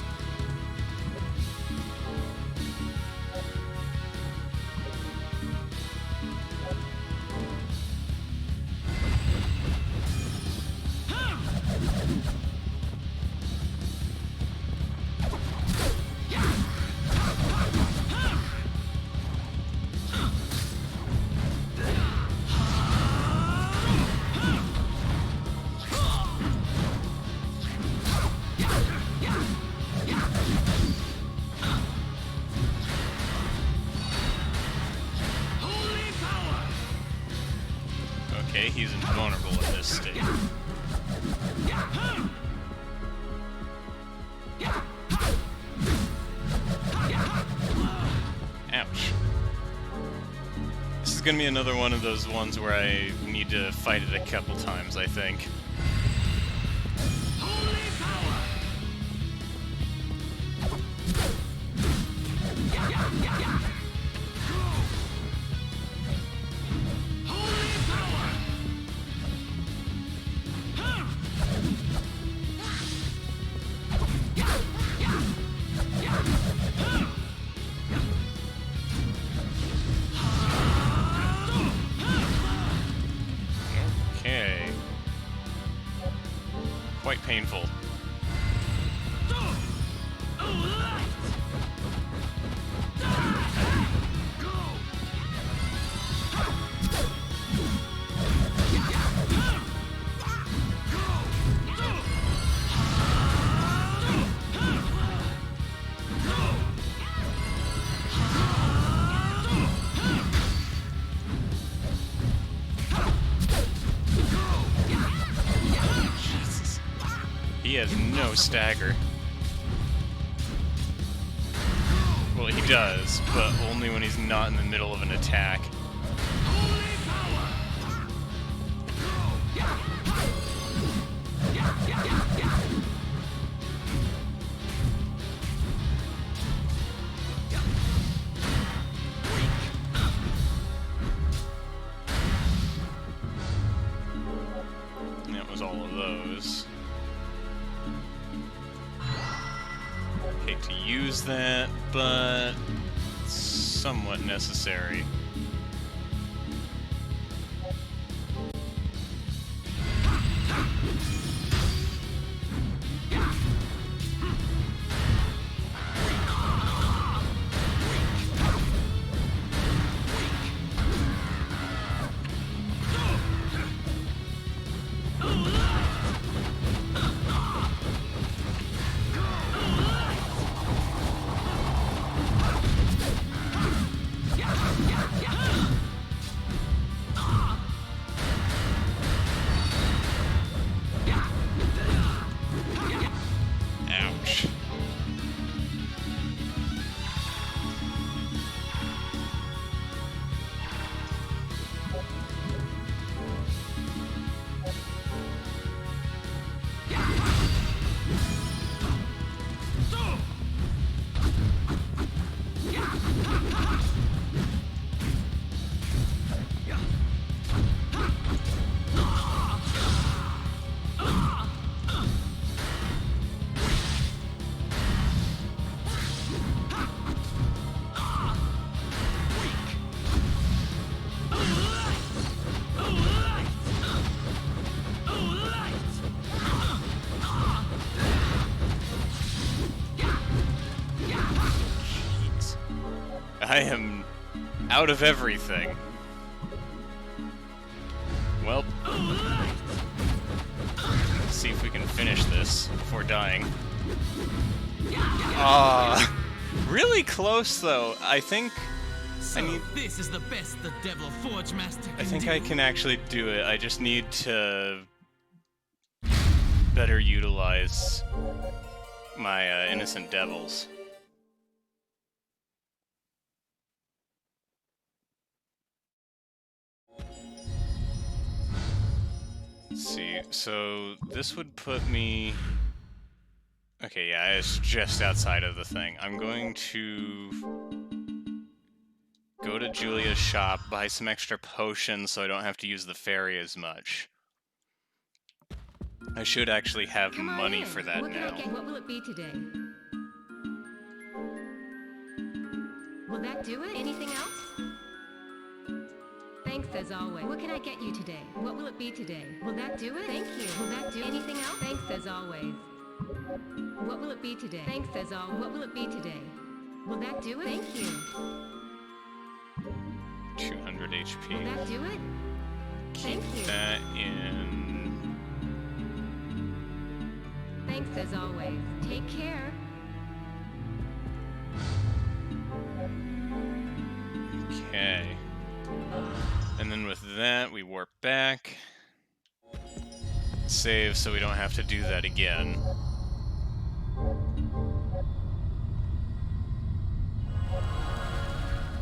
Speaker 1: Okay, he's invulnerable at this stage. Ouch. This is gonna be another one of those ones where I need to fight it a couple times, I think. Okay. Quite painful. Jesus. He has no stagger. Well, he does, but only when he's not in the middle of an attack. And that was all of those. Hate to use that, but it's somewhat necessary. Ouch. I am out of everything. Well, let's see if we can finish this before dying. Really close though. I think
Speaker 2: So this is the best the Devil Forge Master can
Speaker 1: I think
Speaker 2: do.
Speaker 1: I can actually do it. I just need to better utilize my innocent devils. Let's see, so this would put me... Okay, yeah, it's just outside of the thing. I'm going to go to Julia's shop, buy some extra potions so I don't have to use the ferry as much. I should actually have
Speaker 6: Come on
Speaker 1: money
Speaker 6: in.
Speaker 1: for that
Speaker 6: What can I
Speaker 1: now.
Speaker 6: get? What will it be today? Will that do it? Anything else? Thanks as always. What can I get you today? What will it be today? Will that do it? Thank you. Will that do anything else? Thanks as always. What will it be today? Thanks as all. What will it be today? Will that do it? Thank you.
Speaker 1: 200 HP.
Speaker 6: Will that do it?
Speaker 1: Keep
Speaker 6: Thank you.
Speaker 1: that in.
Speaker 6: Thanks as always. Take care.
Speaker 1: Okay. And then with that, we warp back. Save so we don't have to do that again.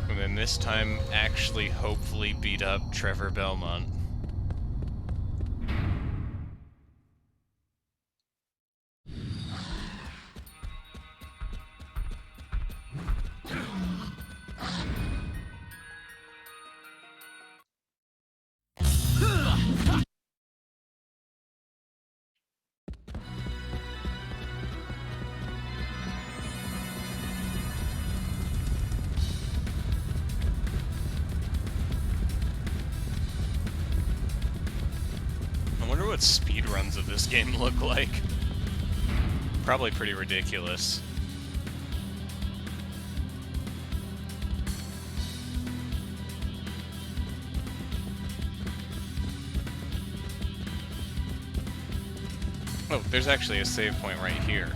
Speaker 1: And then this time, actually, hopefully beat up Trevor Belmont. I wonder what speedruns of this game look like. Probably pretty ridiculous. Oh, there's actually a save point right here.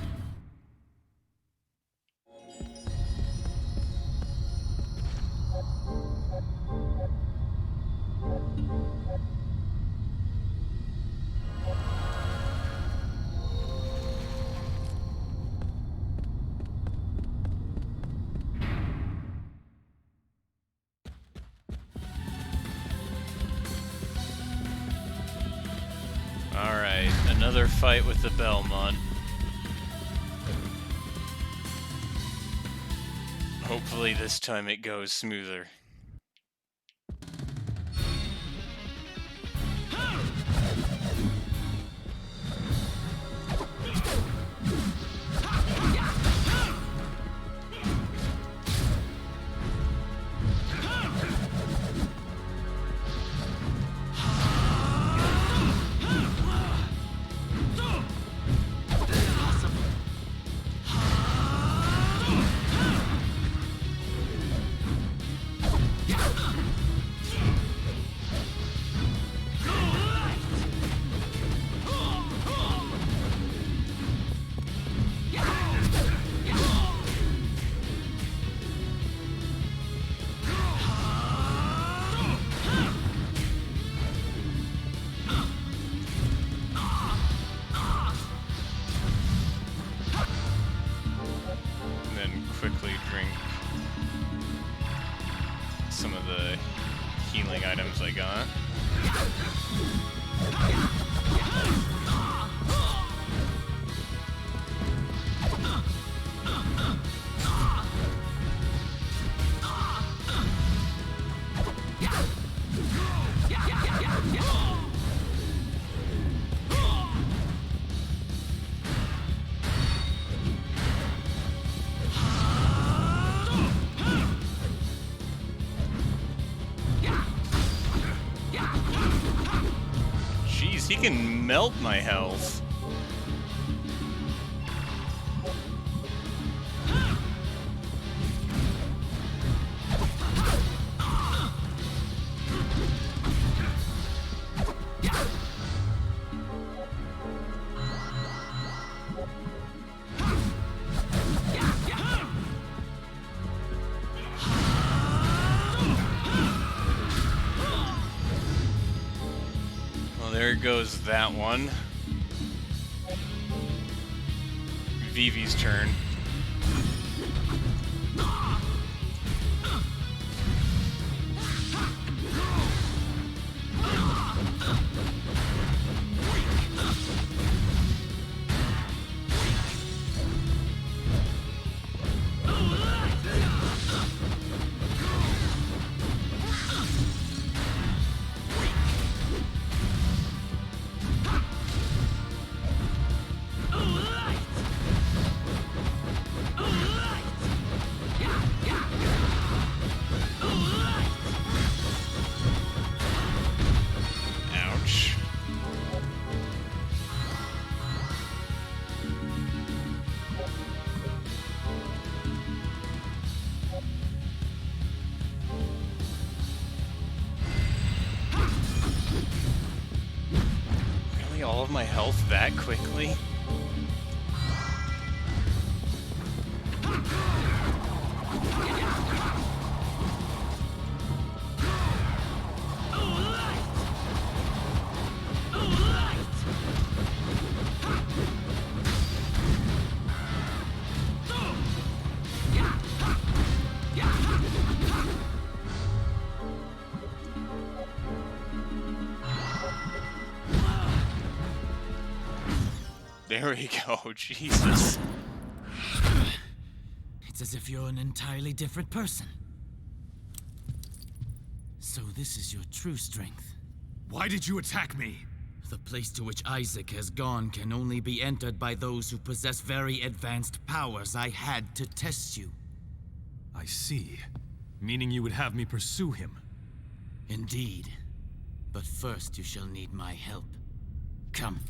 Speaker 1: Alright, another fight with the Belmont. Hopefully this time it goes smoother. Quickly drink some of the healing items I got. Jeez, he can melt my health. There goes that one. Vivi's turn. of my health that quickly? There we go, Jesus.
Speaker 2: It's as if you're an entirely different person. So this is your true strength.
Speaker 5: Why did you attack me?
Speaker 2: The place to which Isaac has gone can only be entered by those who possess very advanced powers. I had to test you.
Speaker 4: I see. Meaning you would have me pursue him.
Speaker 2: Indeed. But first you shall need my help. Come.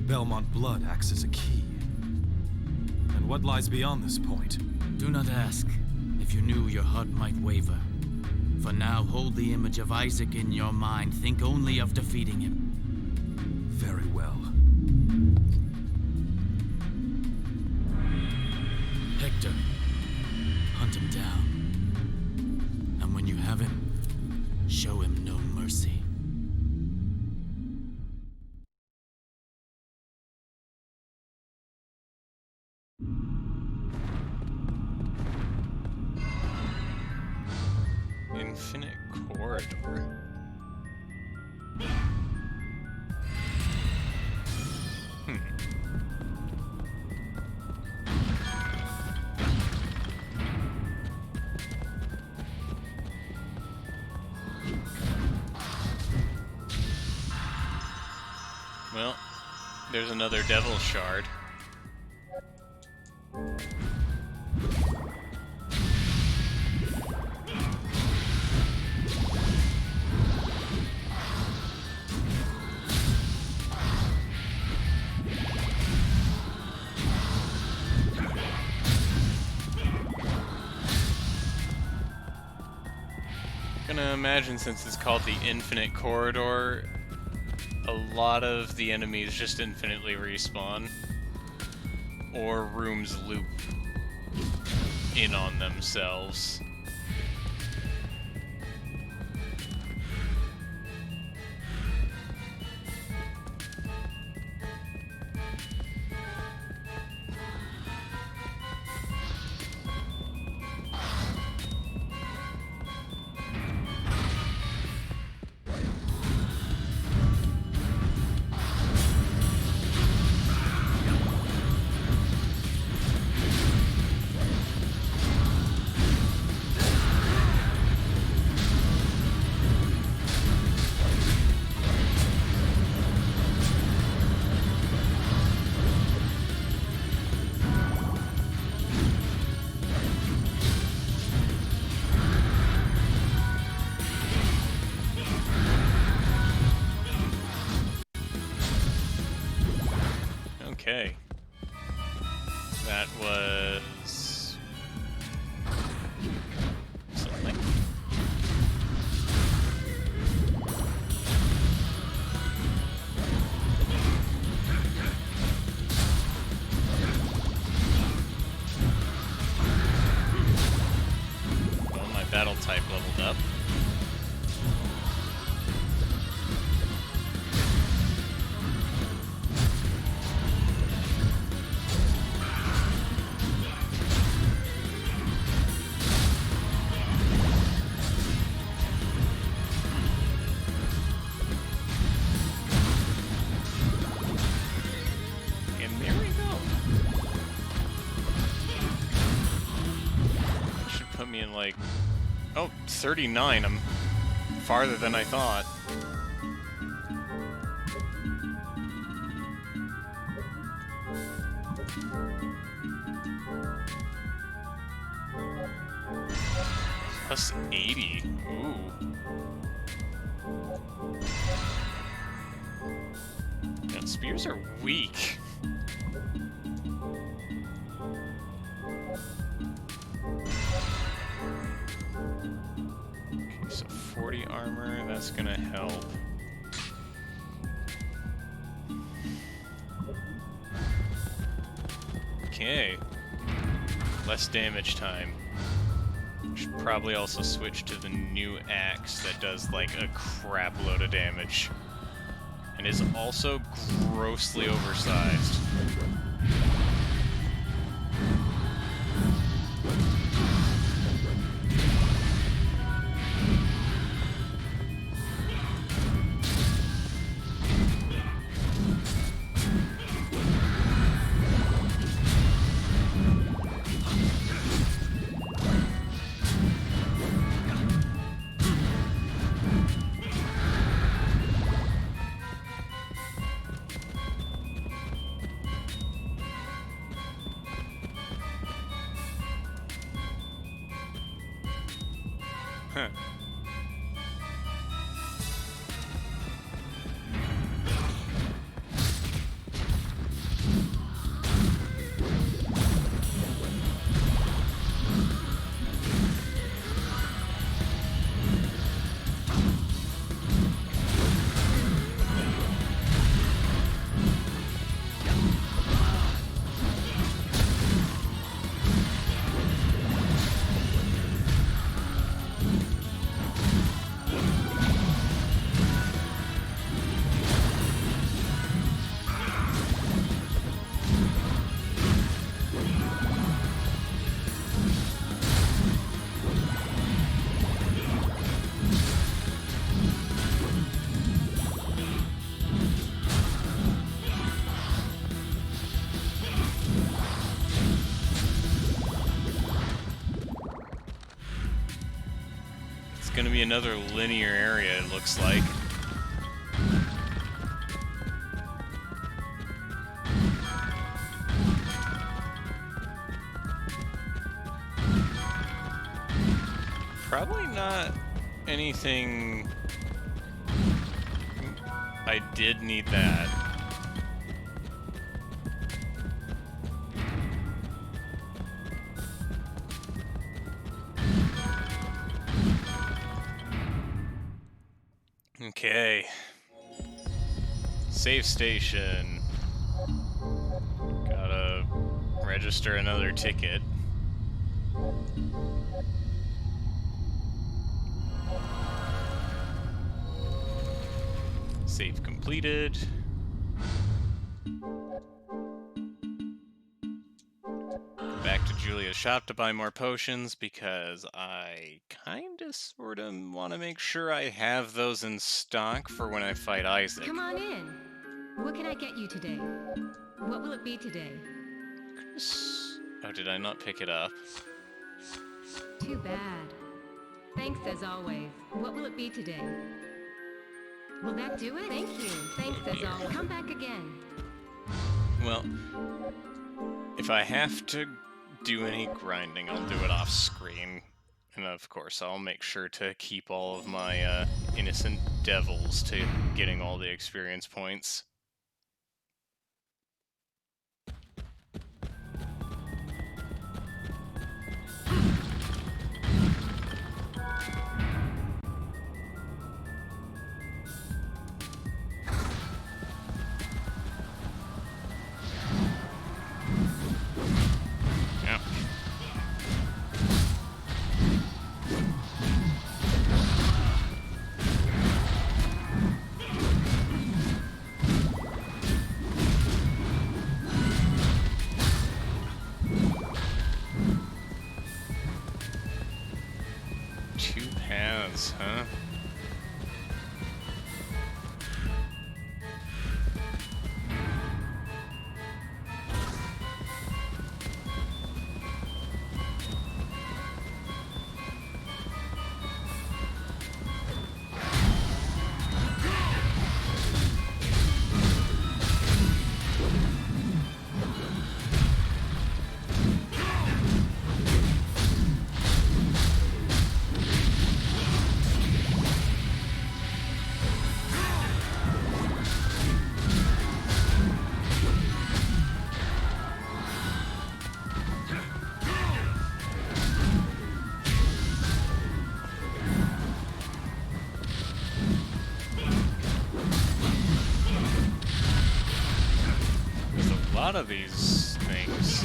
Speaker 4: Belmont blood acts as a key. And what lies beyond this point?
Speaker 2: Do not ask. If you knew, your heart might waver. For now, hold the image of Isaac in your mind. Think only of defeating him.
Speaker 4: Very well.
Speaker 2: Hector, hunt him down. And when you have him, show him no mercy.
Speaker 1: Infinite corridor. Well, there's another devil shard. Gonna imagine, since it's called the Infinite Corridor, a lot of the enemies just infinitely respawn, or rooms loop in on themselves. Okay. That was something. Well, my battle type leveled up. Like, oh, 39. I'm farther than I thought. Plus 80. Ooh. Yeah, spears are weak. Okay, so 40 armor, that's gonna help. Okay. Less damage time. Should probably also switch to the new axe that does like a crap load of damage. And is also grossly oversized. Huh. Gonna be another linear area, it looks like. Probably not anything. I did need that. Okay. Save station. Gotta register another ticket. Save completed. Back to Julia's shop to buy more potions because I kinda sorta want to make sure I have those in stock for when I fight Isaac.
Speaker 6: Come on in. What can I get you today? What will it be today?
Speaker 1: Oh, did I not pick it up?
Speaker 6: Too bad. Thanks as always. What will it be today? Will that do it? Thank you. Thanks as always. Come back again.
Speaker 1: Well, if I have to do any grinding, I'll do it off screen. And of course, I'll make sure to keep all of my innocent devils to getting all the experience points. Huh? lot of these things.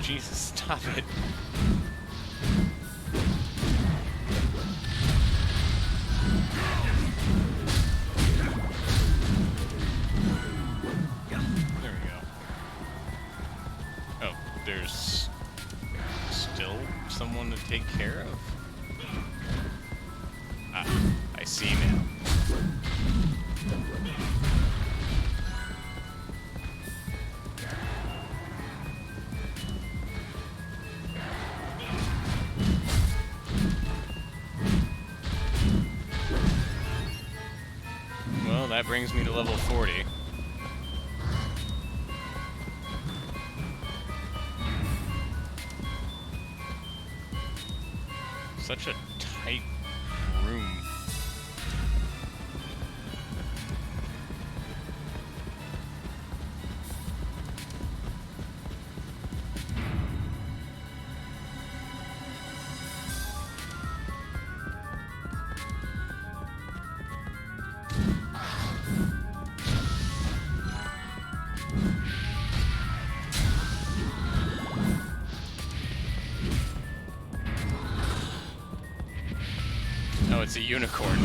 Speaker 1: Jesus, stop it. There we go. Oh, there's still someone to take care of? Ah, I see now. Well, that brings me to level 40. Such a tight room. Oh, it's a unicorn.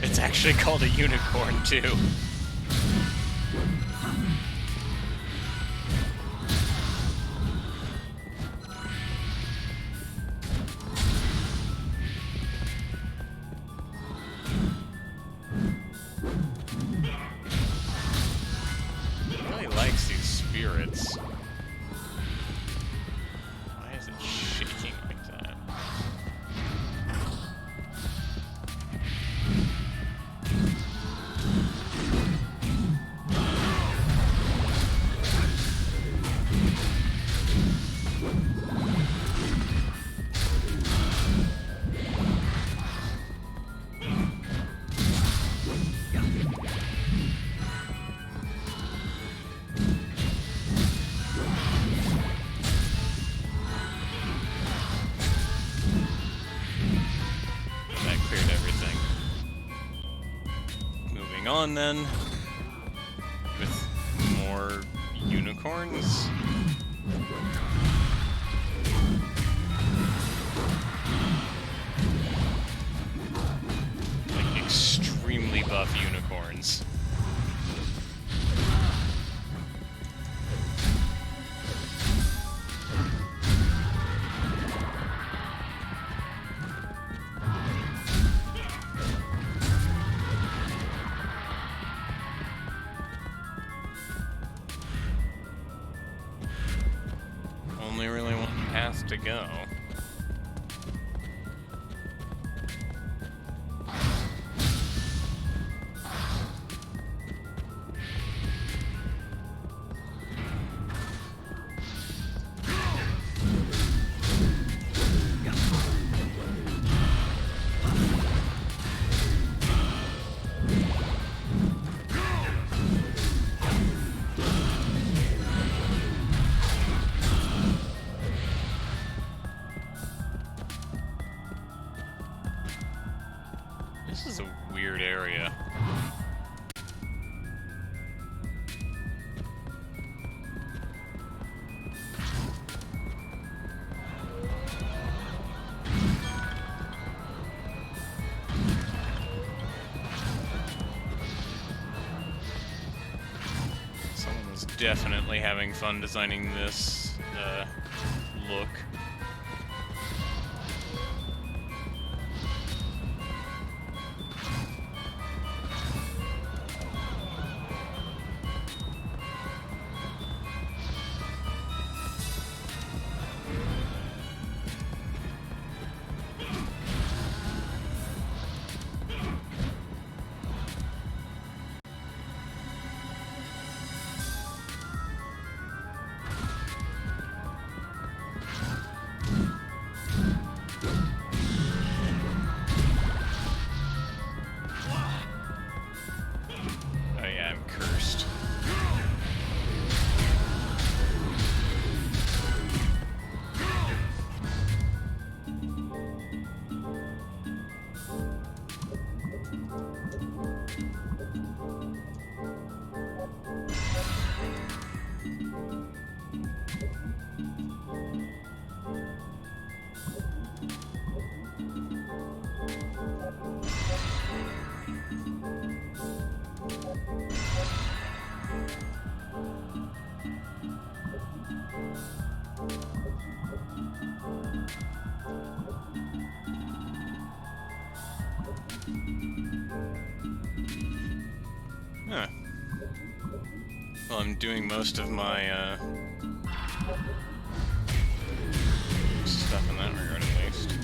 Speaker 1: It's actually called a unicorn, too. He really likes these spirits. Why is it shaking like that? That cleared everything. Moving on then, with more unicorns. Like extremely buff unicorns. Only really one path to go. This is a weird area. Someone was definitely having fun designing this look. I'm doing most of my stuff in that regard, at least.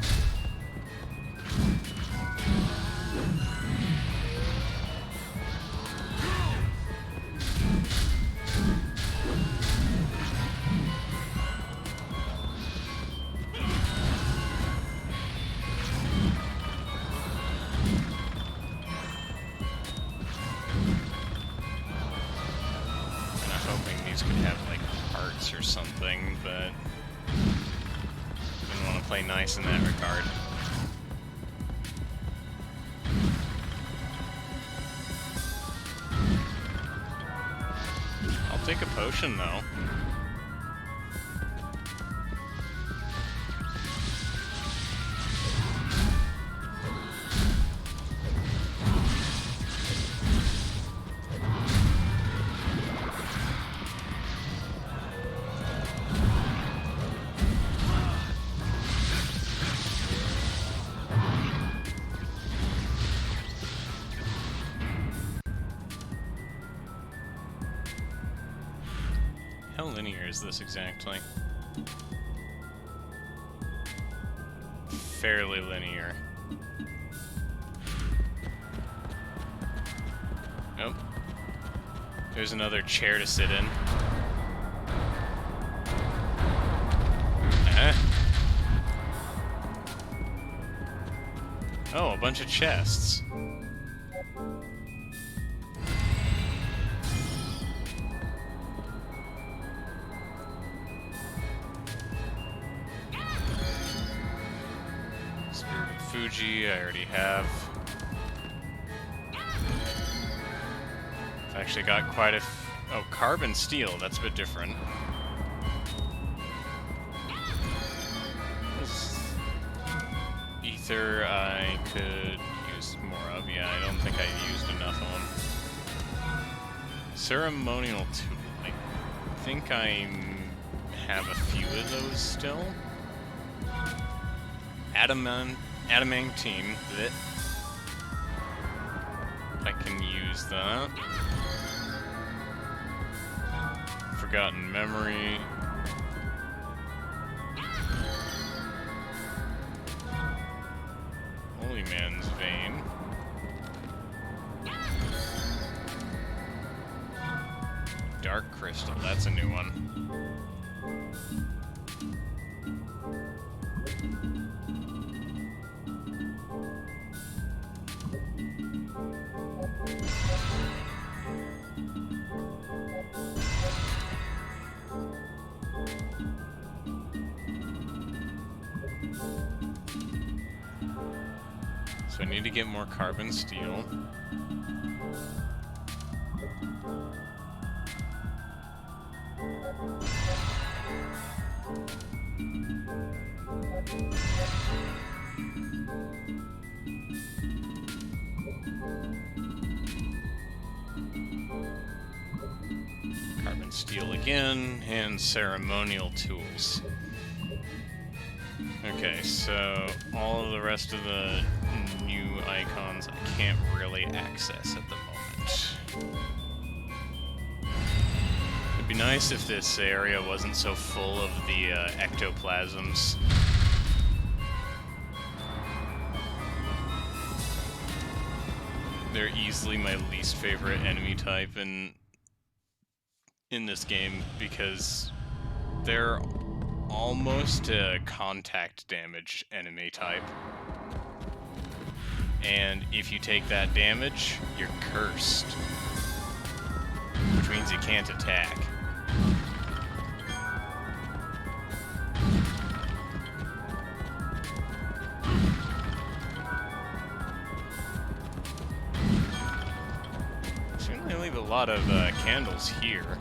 Speaker 1: Or something, but didn't want to play nice in that regard. I'll take a potion though. How linear is this exactly? Fairly linear. Nope. There's another chair to sit in. Oh, a bunch of chests. Fuji, I already have. I've actually got quite a oh, carbon steel, that's a bit different. This ether I could use more of. Yeah, I don't think I used enough of them. Ceremonial tool. I think I have a few of those still. Adamantine, that I can use that. Forgotten memory. Holy Man's Vein. Dark Crystal, that's a new one. So I need to get more carbon steel. Carbon steel again, and ceremonial tools. Okay, so all of the rest of the new icons I can't really access at the moment. It'd be nice if this area wasn't so full of the ectoplasms. They're easily my least favorite enemy type in this game because they're almost a contact damage enemy type. And if you take that damage, you're cursed. Which means you can't attack. Certainly leave a lot of candles here.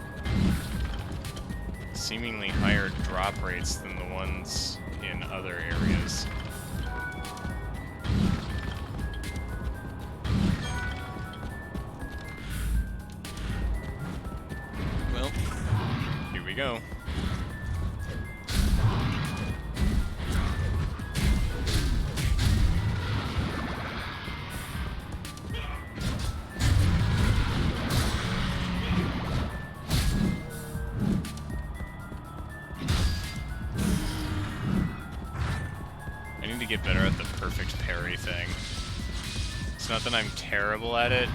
Speaker 1: Seemingly higher drop rates than the ones in other areas. Well, here we go. I need to get better at the perfect parry thing. It's not that I'm terrible at it,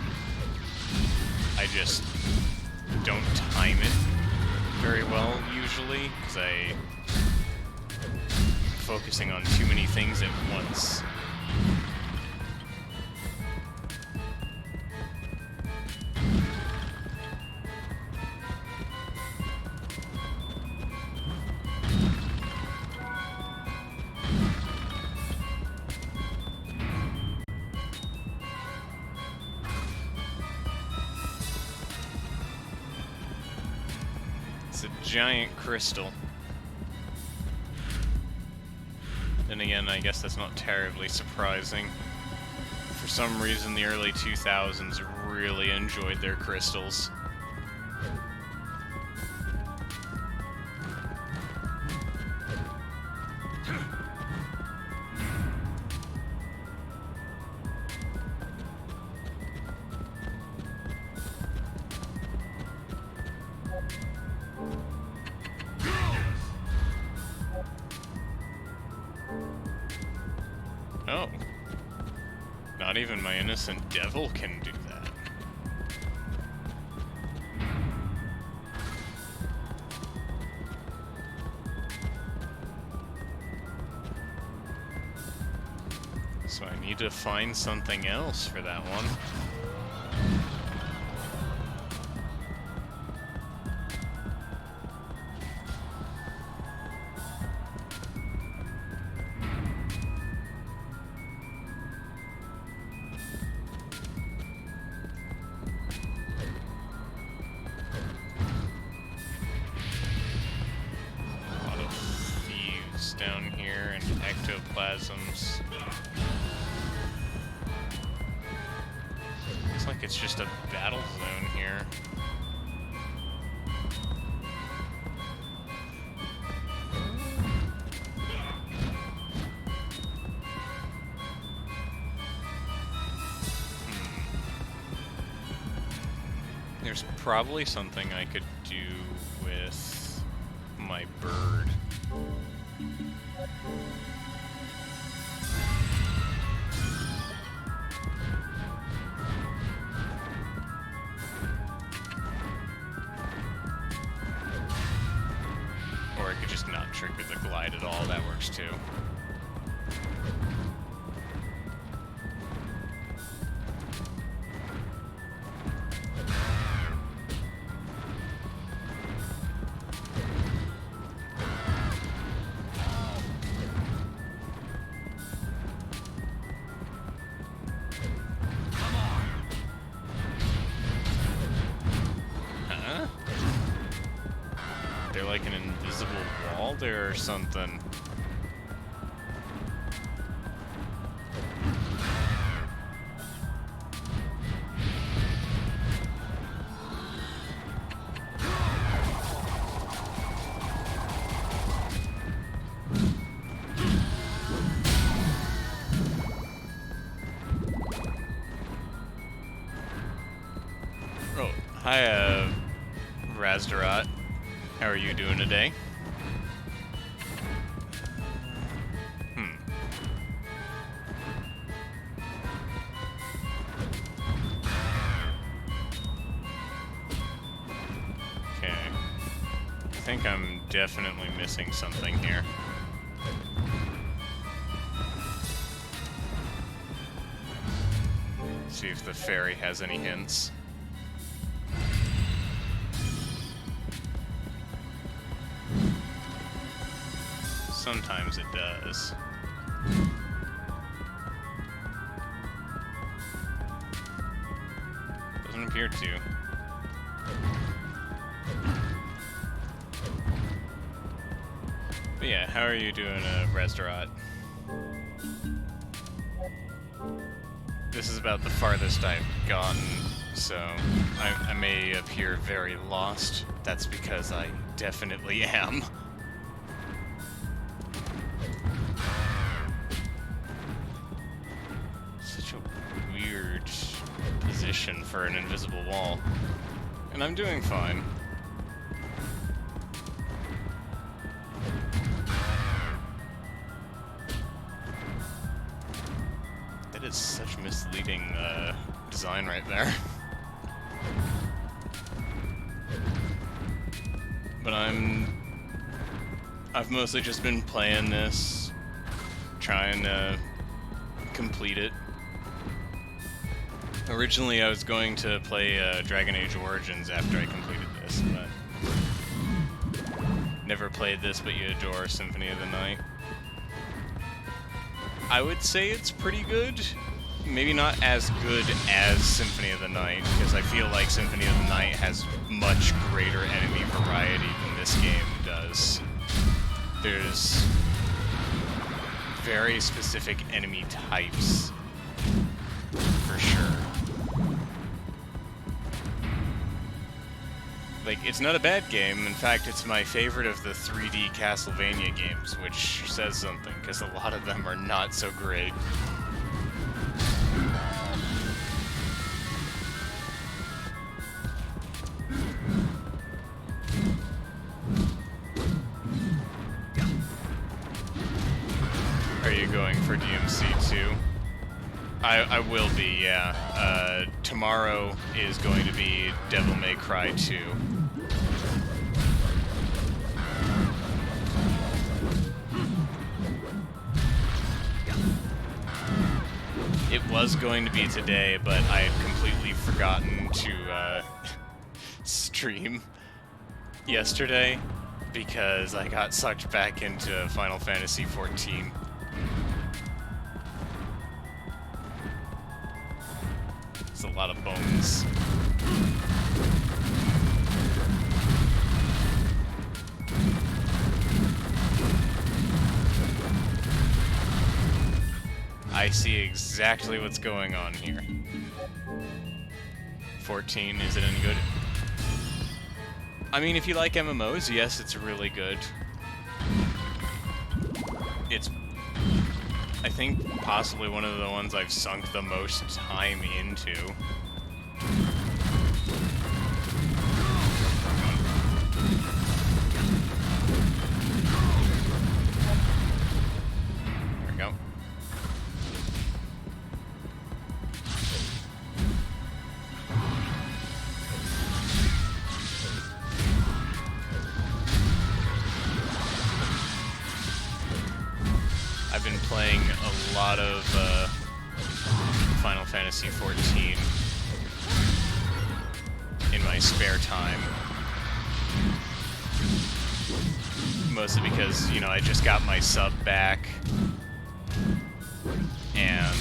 Speaker 1: I just don't time it very well usually, because I'm focusing on too many things at once. It's a giant crystal. Then again, I guess that's not terribly surprising. For some reason, the early 2000s really enjoyed their crystals. Oh. Not even my innocent devil can do that. So I need to find something else for that one. Down here and ectoplasms. Looks like it's just a battle zone here. There's probably something I could do with my bird. Or I could just not trigger the glide at all, that works too. Like an invisible wall there or something. Oh, hi, Razdarat. How are you doing today? Okay. I think I'm definitely missing something here. See if the fairy has any hints. Sometimes it does. Doesn't appear to. But yeah, how are you doing, Razdarat? This is about the farthest I've gotten, so I may appear very lost. That's because I definitely am. Such a weird position for an invisible wall. And I'm doing fine. That is such misleading design right there. But I've mostly just been playing this, trying to complete it. Originally, I was going to play Dragon Age Origins after I completed this, but never played this, but you adore Symphony of the Night. I would say it's pretty good. Maybe not as good as Symphony of the Night, because I feel like Symphony of the Night has much greater enemy variety than this game does. There's very specific enemy types, for sure. Like, it's not a bad game. In fact, it's my favorite of the 3D Castlevania games, which says something, because a lot of them are not so great. Are you going for DMC 2? I will be, yeah. Tomorrow is going to be Devil May Cry 2. It was going to be today, but I had completely forgotten to stream yesterday because I got sucked back into Final Fantasy XIV. It's a lot of bones. I see exactly what's going on here. 14, is it any good? I mean, if you like MMOs, yes, it's really good. It's, I think, possibly one of the ones I've sunk the most time into. There we go. I've been playing a lot of Final Fantasy XIV in my spare time. Mostly because, you know, I just got my sub back, and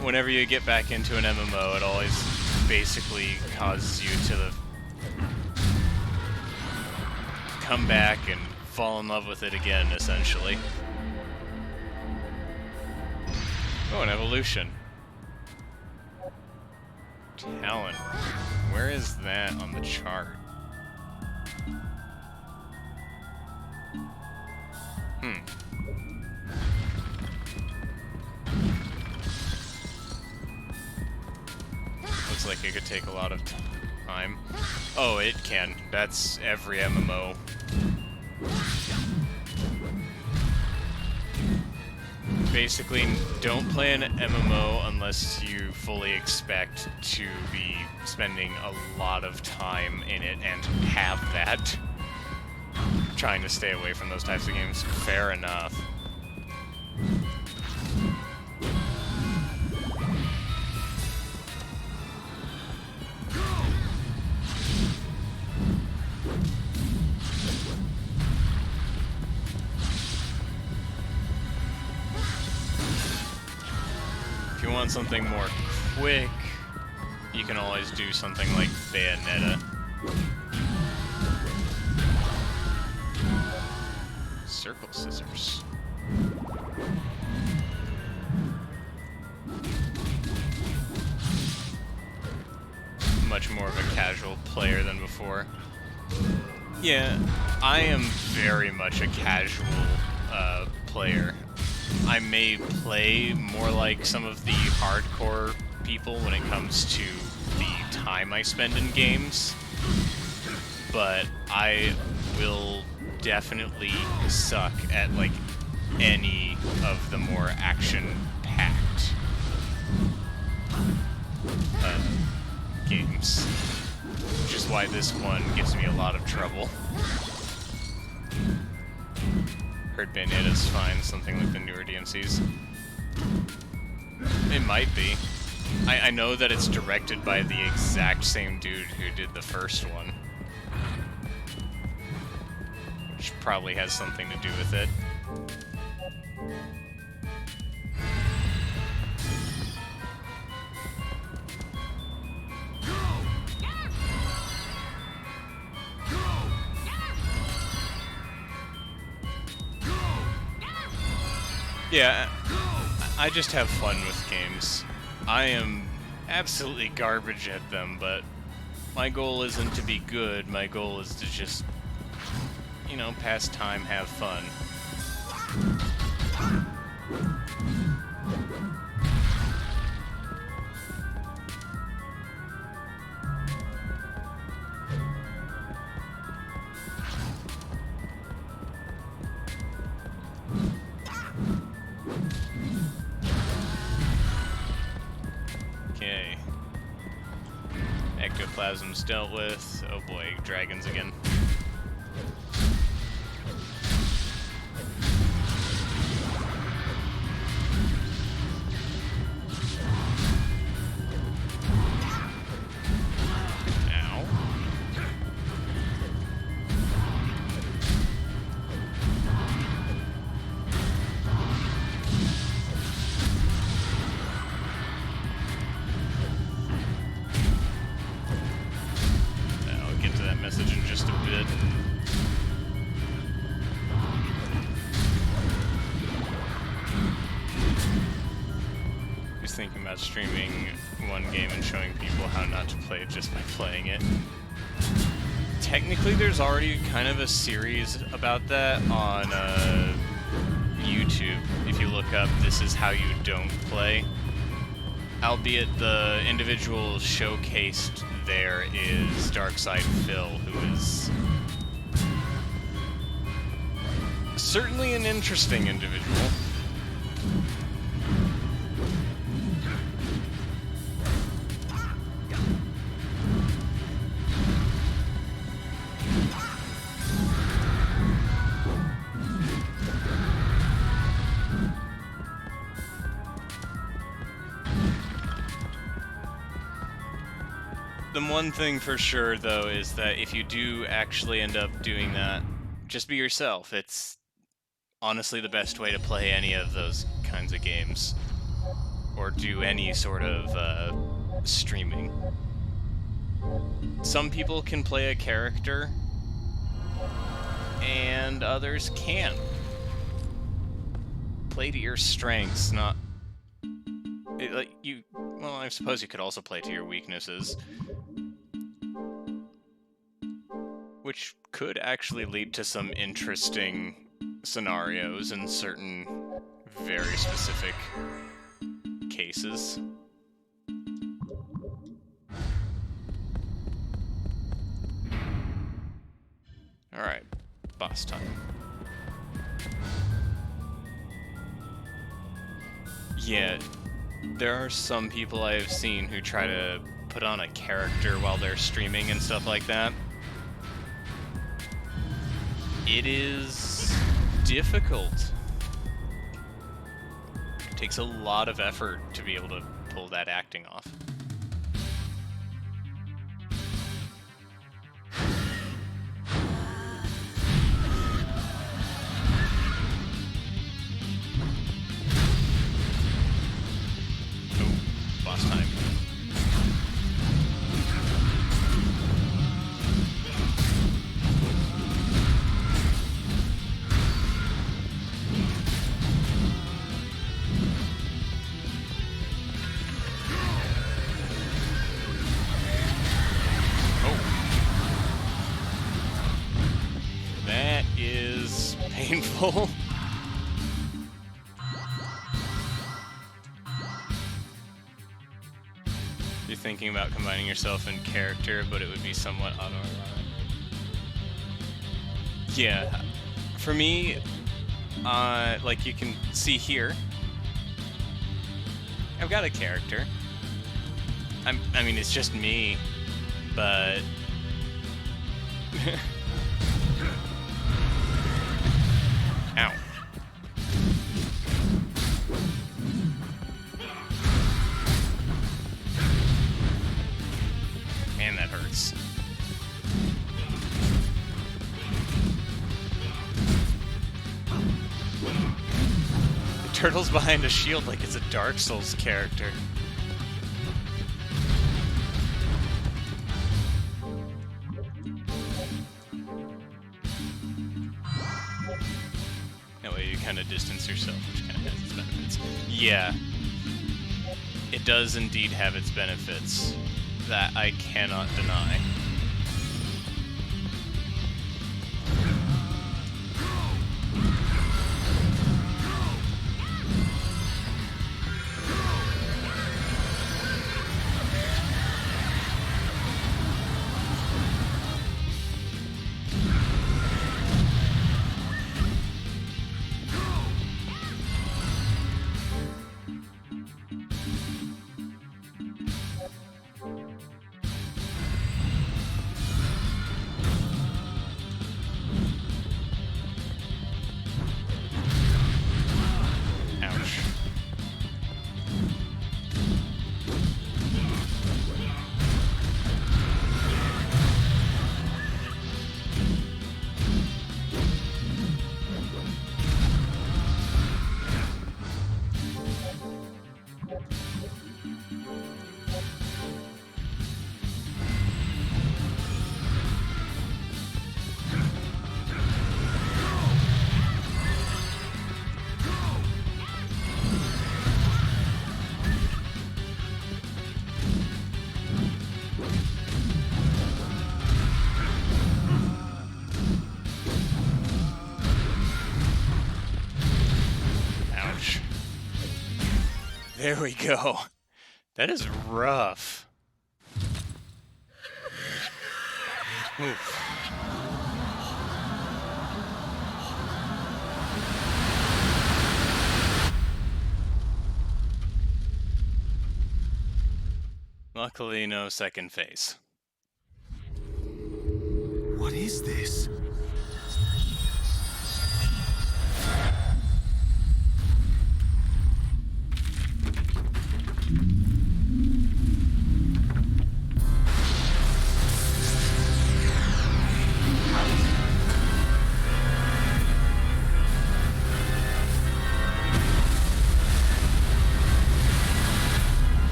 Speaker 1: whenever you get back into an MMO, it always basically causes you to come back and fall in love with it again, essentially. Oh, an evolution. Talent. Where is that on the chart? Looks like it could take a lot of time. Oh, it can. That's every MMO. Basically, don't play an MMO unless you fully expect to be spending a lot of time in it and have that. Trying to stay away from those types of games. Fair enough. If you want something more quick, you can always do something like Bayonetta. Circle scissors. Much more of a casual player than before. Yeah, I am very much a casual player. I may play more like some of the hardcore people when it comes to the time I spend in games, but I will definitely suck at, like, any of the more action-packed games, which is why this one gives me a lot of trouble. Heard Bayonetta's fine, something like the newer DMCs. It might be. I know that it's directed by the exact same dude who did the first one, which probably has something to do with it. Yeah, I just have fun with games. I am absolutely garbage at them, but my goal isn't to be good. My goal is to just, you know, pass time, have fun. Okay. Ectoplasm's dealt with. Oh boy, dragons again. Ow. I'll get to that message in just a bit. I was thinking about streaming one game and showing people how not to play it just by playing it. Technically, there's already kind of a series about that on YouTube. If you look up "This is how you don't play," albeit the individual showcased there is Darkside Phil, who is certainly an interesting individual. The one thing for sure, though, is that if you do actually end up doing that, just be yourself. It's honestly the best way to play any of those kinds of games, or do any sort of streaming. Some people can play a character, and others can't. Play to your strengths, not... Well, I suppose you could also play to your weaknesses, which could actually lead to some interesting scenarios in certain very specific cases. Alright, boss time. Yeah, there are some people I have seen who try to put on a character while they're streaming and stuff like that. It is difficult. It takes a lot of effort to be able to pull that acting off. Oh, boss time. Painful. You're thinking about combining yourself in character, but it would be somewhat autoerotic. Yeah, for me, like you can see here, I've got a character. I mean, it's just me, but... Ow. Man, that hurts. The turtle's behind a shield like it's a Dark Souls character. That way you kind of distance yourself, which kind of has its benefits. Yeah. It does indeed have its benefits. That I cannot deny. There we go. That is rough. Oof. Luckily, no second phase.
Speaker 4: What is this?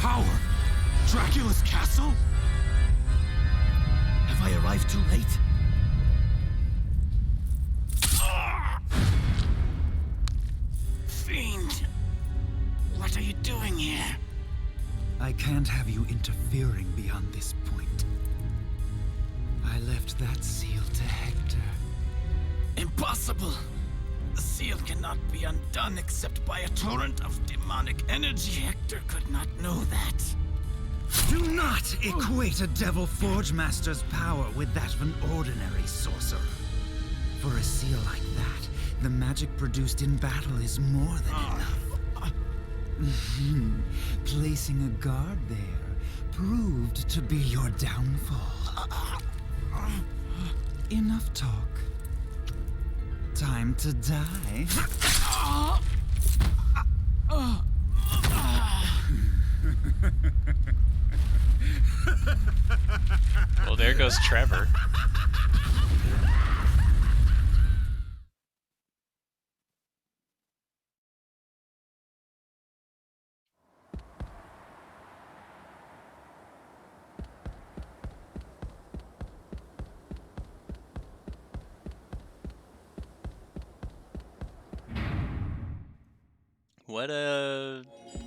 Speaker 4: Power! Dracula's castle? Have I arrived too late?
Speaker 2: Fiend! What are you doing here?
Speaker 3: I can't have you interfering beyond this point. I left that seal to Hector.
Speaker 2: Impossible! The seal cannot be undone except by a torrent of demonic energy. Hector could not know that.
Speaker 3: Do not equate a Devil Forge Master's power with that of an ordinary sorcerer. For a seal like that, the magic produced in battle is more than enough. Placing a guard there proved to be your downfall. Enough talk. Time to die.
Speaker 1: Well, there goes Trevor.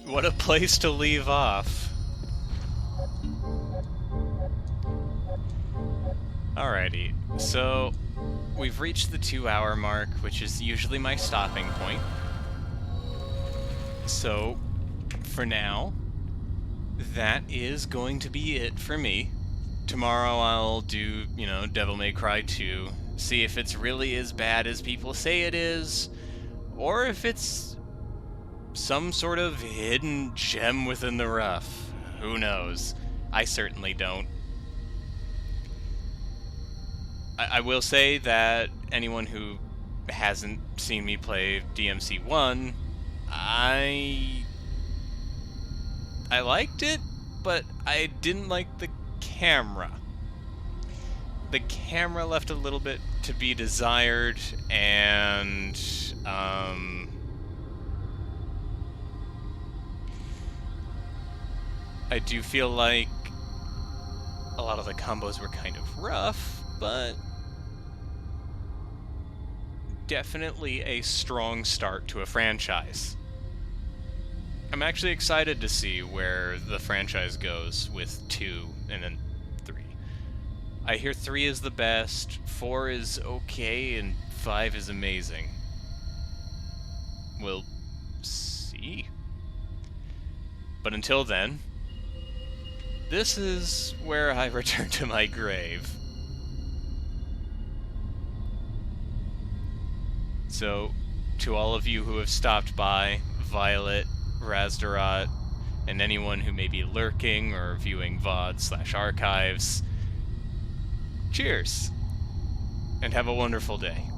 Speaker 1: What a place to leave off. Alrighty, so we've reached the 2-hour mark, which is usually my stopping point. So, for now, that is going to be it for me. Tomorrow I'll do, Devil May Cry 2, see if it's really as bad as people say it is, or if it's some sort of hidden gem within the rough. Who knows? I certainly don't. I will say that anyone who hasn't seen me play DMC1, I liked it, but I didn't like the camera. The camera left a little bit to be desired, and I do feel like a lot of the combos were kind of rough, but definitely a strong start to a franchise. I'm actually excited to see where the franchise goes with 2 and then 3. I hear 3 is the best, 4 is okay, and 5 is amazing. We'll see. But until then, this is where I return to my grave. So, to all of you who have stopped by, Violet, Razdarat, and anyone who may be lurking or viewing VOD/archives, cheers, and have a wonderful day.